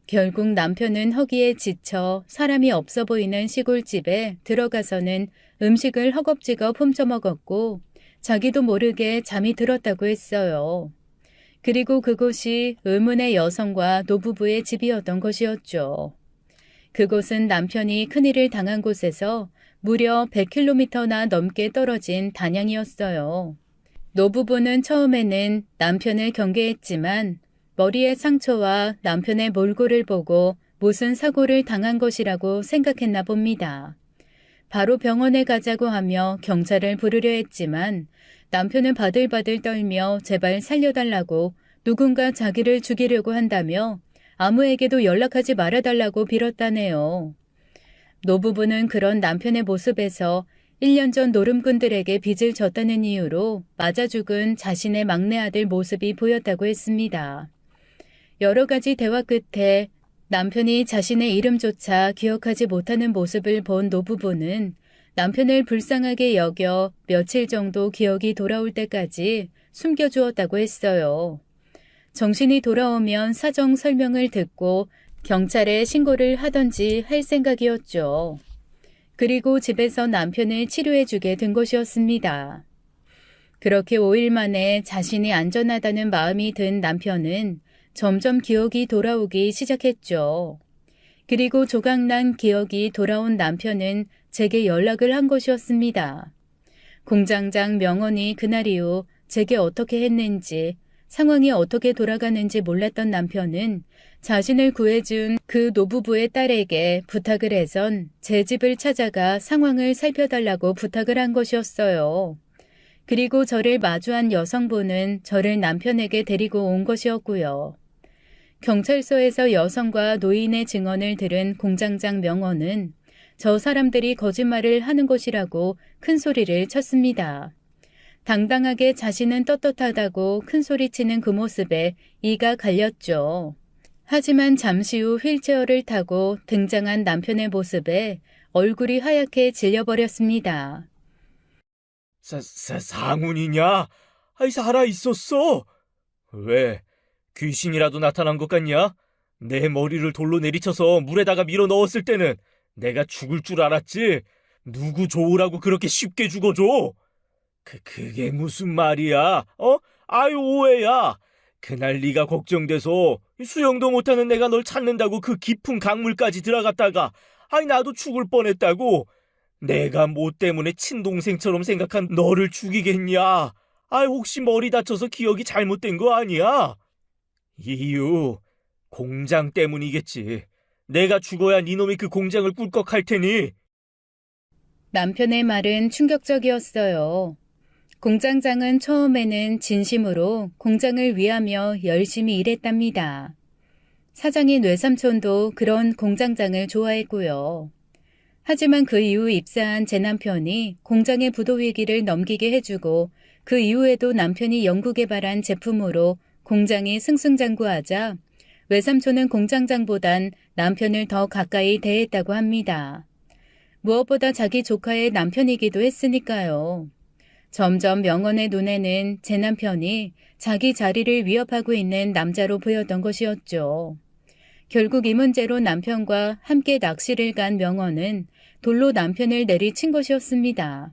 결국 남편은 허기에 지쳐 사람이 없어 보이는 시골집에 들어가서는 음식을 허겁지겁 훔쳐 먹었고 자기도 모르게 잠이 들었다고 했어요. 그리고 그곳이 의문의 여성과 노부부의 집이었던 것이었죠. 그곳은 남편이 큰일을 당한 곳에서 무려 100km나 넘게 떨어진 단양이었어요. 노부부는 처음에는 남편을 경계했지만 머리의 상처와 남편의 몰골을 보고 무슨 사고를 당한 것이라고 생각했나 봅니다. 바로 병원에 가자고 하며 경찰을 부르려 했지만 남편은 바들바들 떨며 제발 살려달라고 누군가 자기를 죽이려고 한다며 아무에게도 연락하지 말아달라고 빌었다네요. 노부부는 그런 남편의 모습에서 1년 전 노름꾼들에게 빚을 졌다는 이유로 맞아 죽은 자신의 막내 아들 모습이 보였다고 했습니다. 여러 가지 대화 끝에 남편이 자신의 이름조차 기억하지 못하는 모습을 본 노부부는 남편을 불쌍하게 여겨 며칠 정도 기억이 돌아올 때까지 숨겨주었다고 했어요. 정신이 돌아오면 사정 설명을 듣고 경찰에 신고를 하던지 할 생각이었죠. 그리고 집에서 남편을 치료해주게 된 것이었습니다. 그렇게 5일 만에 자신이 안전하다는 마음이 든 남편은 점점 기억이 돌아오기 시작했죠. 그리고 조각난 기억이 돌아온 남편은 제게 연락을 한 것이었습니다. 공장장 명언이 그날 이후 제게 어떻게 했는지, 상황이 어떻게 돌아가는지 몰랐던 남편은 자신을 구해준 그 노부부의 딸에게 부탁을 해선 제 집을 찾아가 상황을 살펴달라고 부탁을 한 것이었어요. 그리고 저를 마주한 여성분은 저를 남편에게 데리고 온 것이었고요. 경찰서에서 여성과 노인의 증언을 들은 공장장 명언은 저 사람들이 거짓말을 하는 것이라고 큰 소리를 쳤습니다. 당당하게 자신은 떳떳하다고 큰 소리치는 그 모습에 이가 갈렸죠. 하지만 잠시 후 휠체어를 타고 등장한 남편의 모습에 얼굴이 하얗게 질려버렸습니다. 상훈이냐? 아이, 살아있었어. 왜? 귀신이라도 나타난 것 같냐? 내 머리를 돌로 내리쳐서 물에다가 밀어 넣었을 때는 내가 죽을 줄 알았지. 누구 좋으라고 그렇게 쉽게 죽어줘? 그게 무슨 말이야? 아유, 오해야. 그날 네가 걱정돼서 수영도 못하는 내가 널 찾는다고 그 깊은 강물까지 들어갔다가 아이, 나도 죽을 뻔했다고. 내가 뭐 때문에 친동생처럼 생각한 너를 죽이겠냐? 아이, 혹시 머리 다쳐서 기억이 잘못된 거 아니야? 이유, 공장 때문이겠지. 내가 죽어야 니놈이 그 공장을 꿀꺽할 테니. 남편의 말은 충격적이었어요. 공장장은 처음에는 진심으로 공장을 위하며 열심히 일했답니다. 사장인 외삼촌도 그런 공장장을 좋아했고요. 하지만 그 이후 입사한 제 남편이 공장의 부도 위기를 넘기게 해주고 그 이후에도 남편이 연구개발한 제품으로 공장이 승승장구하자 외삼촌은 공장장보단 남편을 더 가까이 대했다고 합니다. 무엇보다 자기 조카의 남편이기도 했으니까요. 점점 명언의 눈에는 제 남편이 자기 자리를 위협하고 있는 남자로 보였던 것이었죠. 결국 이 문제로 남편과 함께 낚시를 간 명언은 돌로 남편을 내리친 것이었습니다.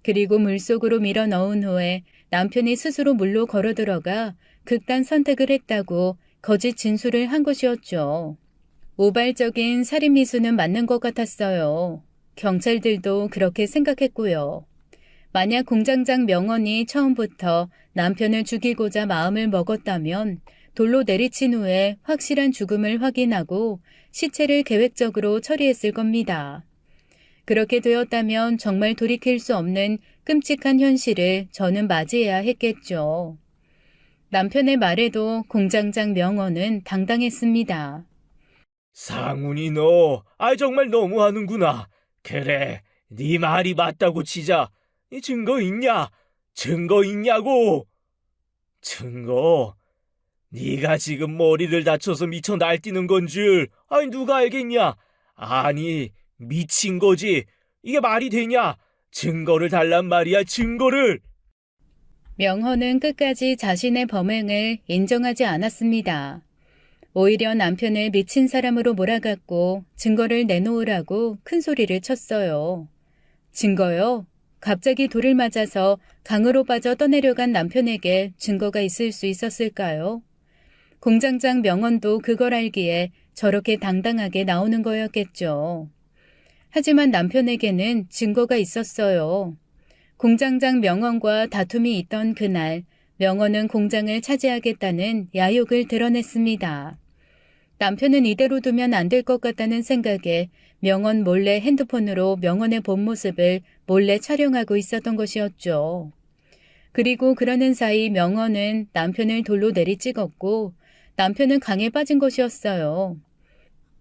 그리고 물속으로 밀어 넣은 후에 남편이 스스로 물로 걸어 들어가 극단 선택을 했다고 거짓 진술을 한 것이었죠. 우발적인 살인 미수는 맞는 것 같았어요. 경찰들도 그렇게 생각했고요. 만약 공장장 명언이 처음부터 남편을 죽이고자 마음을 먹었다면 돌로 내리친 후에 확실한 죽음을 확인하고 시체를 계획적으로 처리했을 겁니다. 그렇게 되었다면 정말 돌이킬 수 없는 끔찍한 현실을 저는 맞이해야 했겠죠. 남편의 말에도 공장장 명언은 당당했습니다. 상훈이 너, 정말 너무하는구나. 그래, 네 말이 맞다고 치자. 이 증거 있냐? 증거 있냐고? 증거? 네가 지금 머리를 다쳐서 미쳐 날뛰는 건 줄, 누가 알겠냐? 아니, 미친 거지. 이게 말이 되냐? 증거를 달란 말이야, 증거를. 명헌은 끝까지 자신의 범행을 인정하지 않았습니다. 오히려 남편을 미친 사람으로 몰아갔고 증거를 내놓으라고 큰 소리를 쳤어요. 증거요? 갑자기 돌을 맞아서 강으로 빠져 떠내려간 남편에게 증거가 있을 수 있었을까요? 공장장 명언도 그걸 알기에 저렇게 당당하게 나오는 거였겠죠. 하지만 남편에게는 증거가 있었어요. 공장장 명언과 다툼이 있던 그날, 명언은 공장을 차지하겠다는 야욕을 드러냈습니다. 남편은 이대로 두면 안 될 것 같다는 생각에 명언 몰래 핸드폰으로 명언의 본 모습을 몰래 촬영하고 있었던 것이었죠. 그리고 그러는 사이 명언은 남편을 돌로 내리찍었고 남편은 강에 빠진 것이었어요.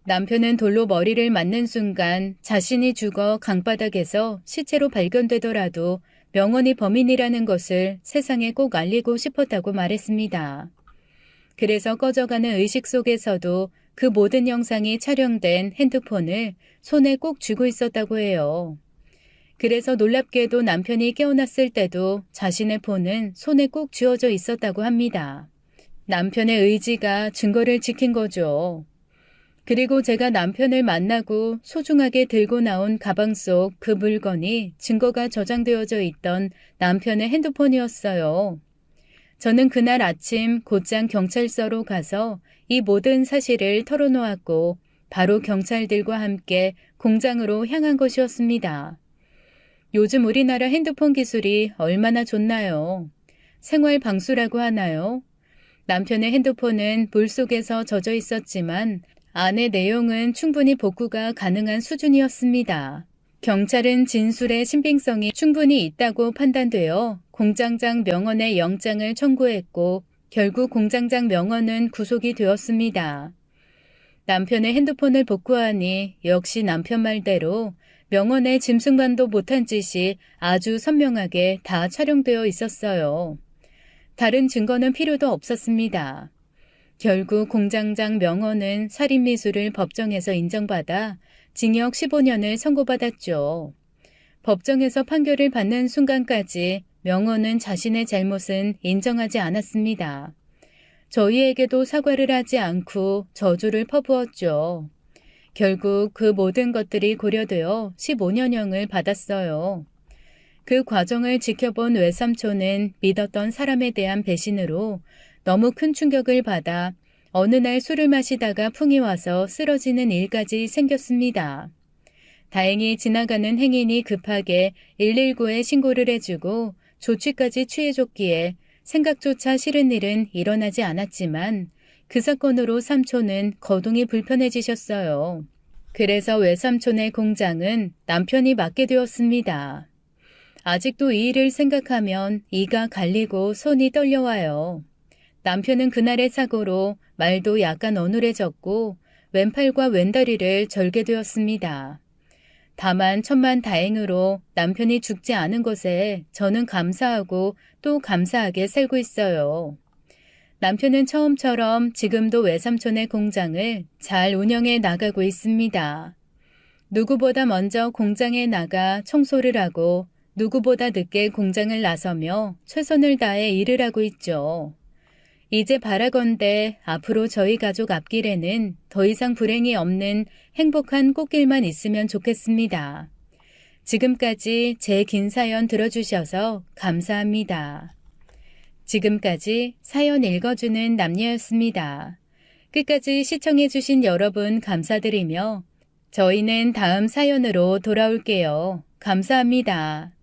남편은 돌로 머리를 맞는 순간 자신이 죽어 강바닥에서 시체로 발견되더라도 명언이 범인이라는 것을 세상에 꼭 알리고 싶었다고 말했습니다. 그래서 꺼져가는 의식 속에서도 그 모든 영상이 촬영된 핸드폰을 손에 꼭 쥐고 있었다고 해요. 그래서 놀랍게도 남편이 깨어났을 때도 자신의 폰은 손에 꼭 쥐어져 있었다고 합니다. 남편의 의지가 증거를 지킨 거죠. 그리고 제가 남편을 만나고 소중하게 들고 나온 가방 속 그 물건이 증거가 저장되어져 있던 남편의 핸드폰이었어요. 저는 그날 아침 곧장 경찰서로 가서 이 모든 사실을 털어놓았고 바로 경찰들과 함께 공장으로 향한 것이었습니다. 요즘 우리나라 핸드폰 기술이 얼마나 좋나요? 생활 방수라고 하나요? 남편의 핸드폰은 물속에서 젖어 있었지만 안의 내용은 충분히 복구가 가능한 수준이었습니다. 경찰은 진술의 신빙성이 충분히 있다고 판단되어 공장장 명원의 영장을 청구했고 결국 공장장 명원은 구속이 되었습니다. 남편의 핸드폰을 복구하니 역시 남편 말대로 명원의 짐승만도 못한 짓이 아주 선명하게 다 촬영되어 있었어요. 다른 증거는 필요도 없었습니다. 결국 공장장 명원은 살인미수를 법정에서 인정받아 징역 15년을 선고받았죠. 법정에서 판결을 받는 순간까지 명원은 자신의 잘못은 인정하지 않았습니다. 저희에게도 사과를 하지 않고 저주를 퍼부었죠. 결국 그 모든 것들이 고려되어 15년형을 받았어요. 그 과정을 지켜본 외삼촌은 믿었던 사람에 대한 배신으로 너무 큰 충격을 받아 어느 날 술을 마시다가 풍이 와서 쓰러지는 일까지 생겼습니다. 다행히 지나가는 행인이 급하게 119에 신고를 해주고 조치까지 취해줬기에 생각조차 싫은 일은 일어나지 않았지만 그 사건으로 삼촌은 거동이 불편해지셨어요. 그래서 외삼촌의 공장은 남편이 맡게 되었습니다. 아직도 이 일을 생각하면 이가 갈리고 손이 떨려와요. 남편은 그날의 사고로 말도 약간 어눌해졌고 왼팔과 왼다리를 절게 되었습니다. 다만 천만다행으로 남편이 죽지 않은 것에 저는 감사하고 또 감사하게 살고 있어요. 남편은 처음처럼 지금도 외삼촌의 공장을 잘 운영해 나가고 있습니다. 누구보다 먼저 공장에 나가 청소를 하고 누구보다 늦게 공장을 나서며 최선을 다해 일을 하고 있죠. 이제 바라건대 앞으로 저희 가족 앞길에는 더 이상 불행이 없는 행복한 꽃길만 있으면 좋겠습니다. 지금까지 제 긴 사연 들어주셔서 감사합니다. 지금까지 사연 읽어주는 남녀였습니다. 끝까지 시청해주신 여러분 감사드리며 저희는 다음 사연으로 돌아올게요. 감사합니다.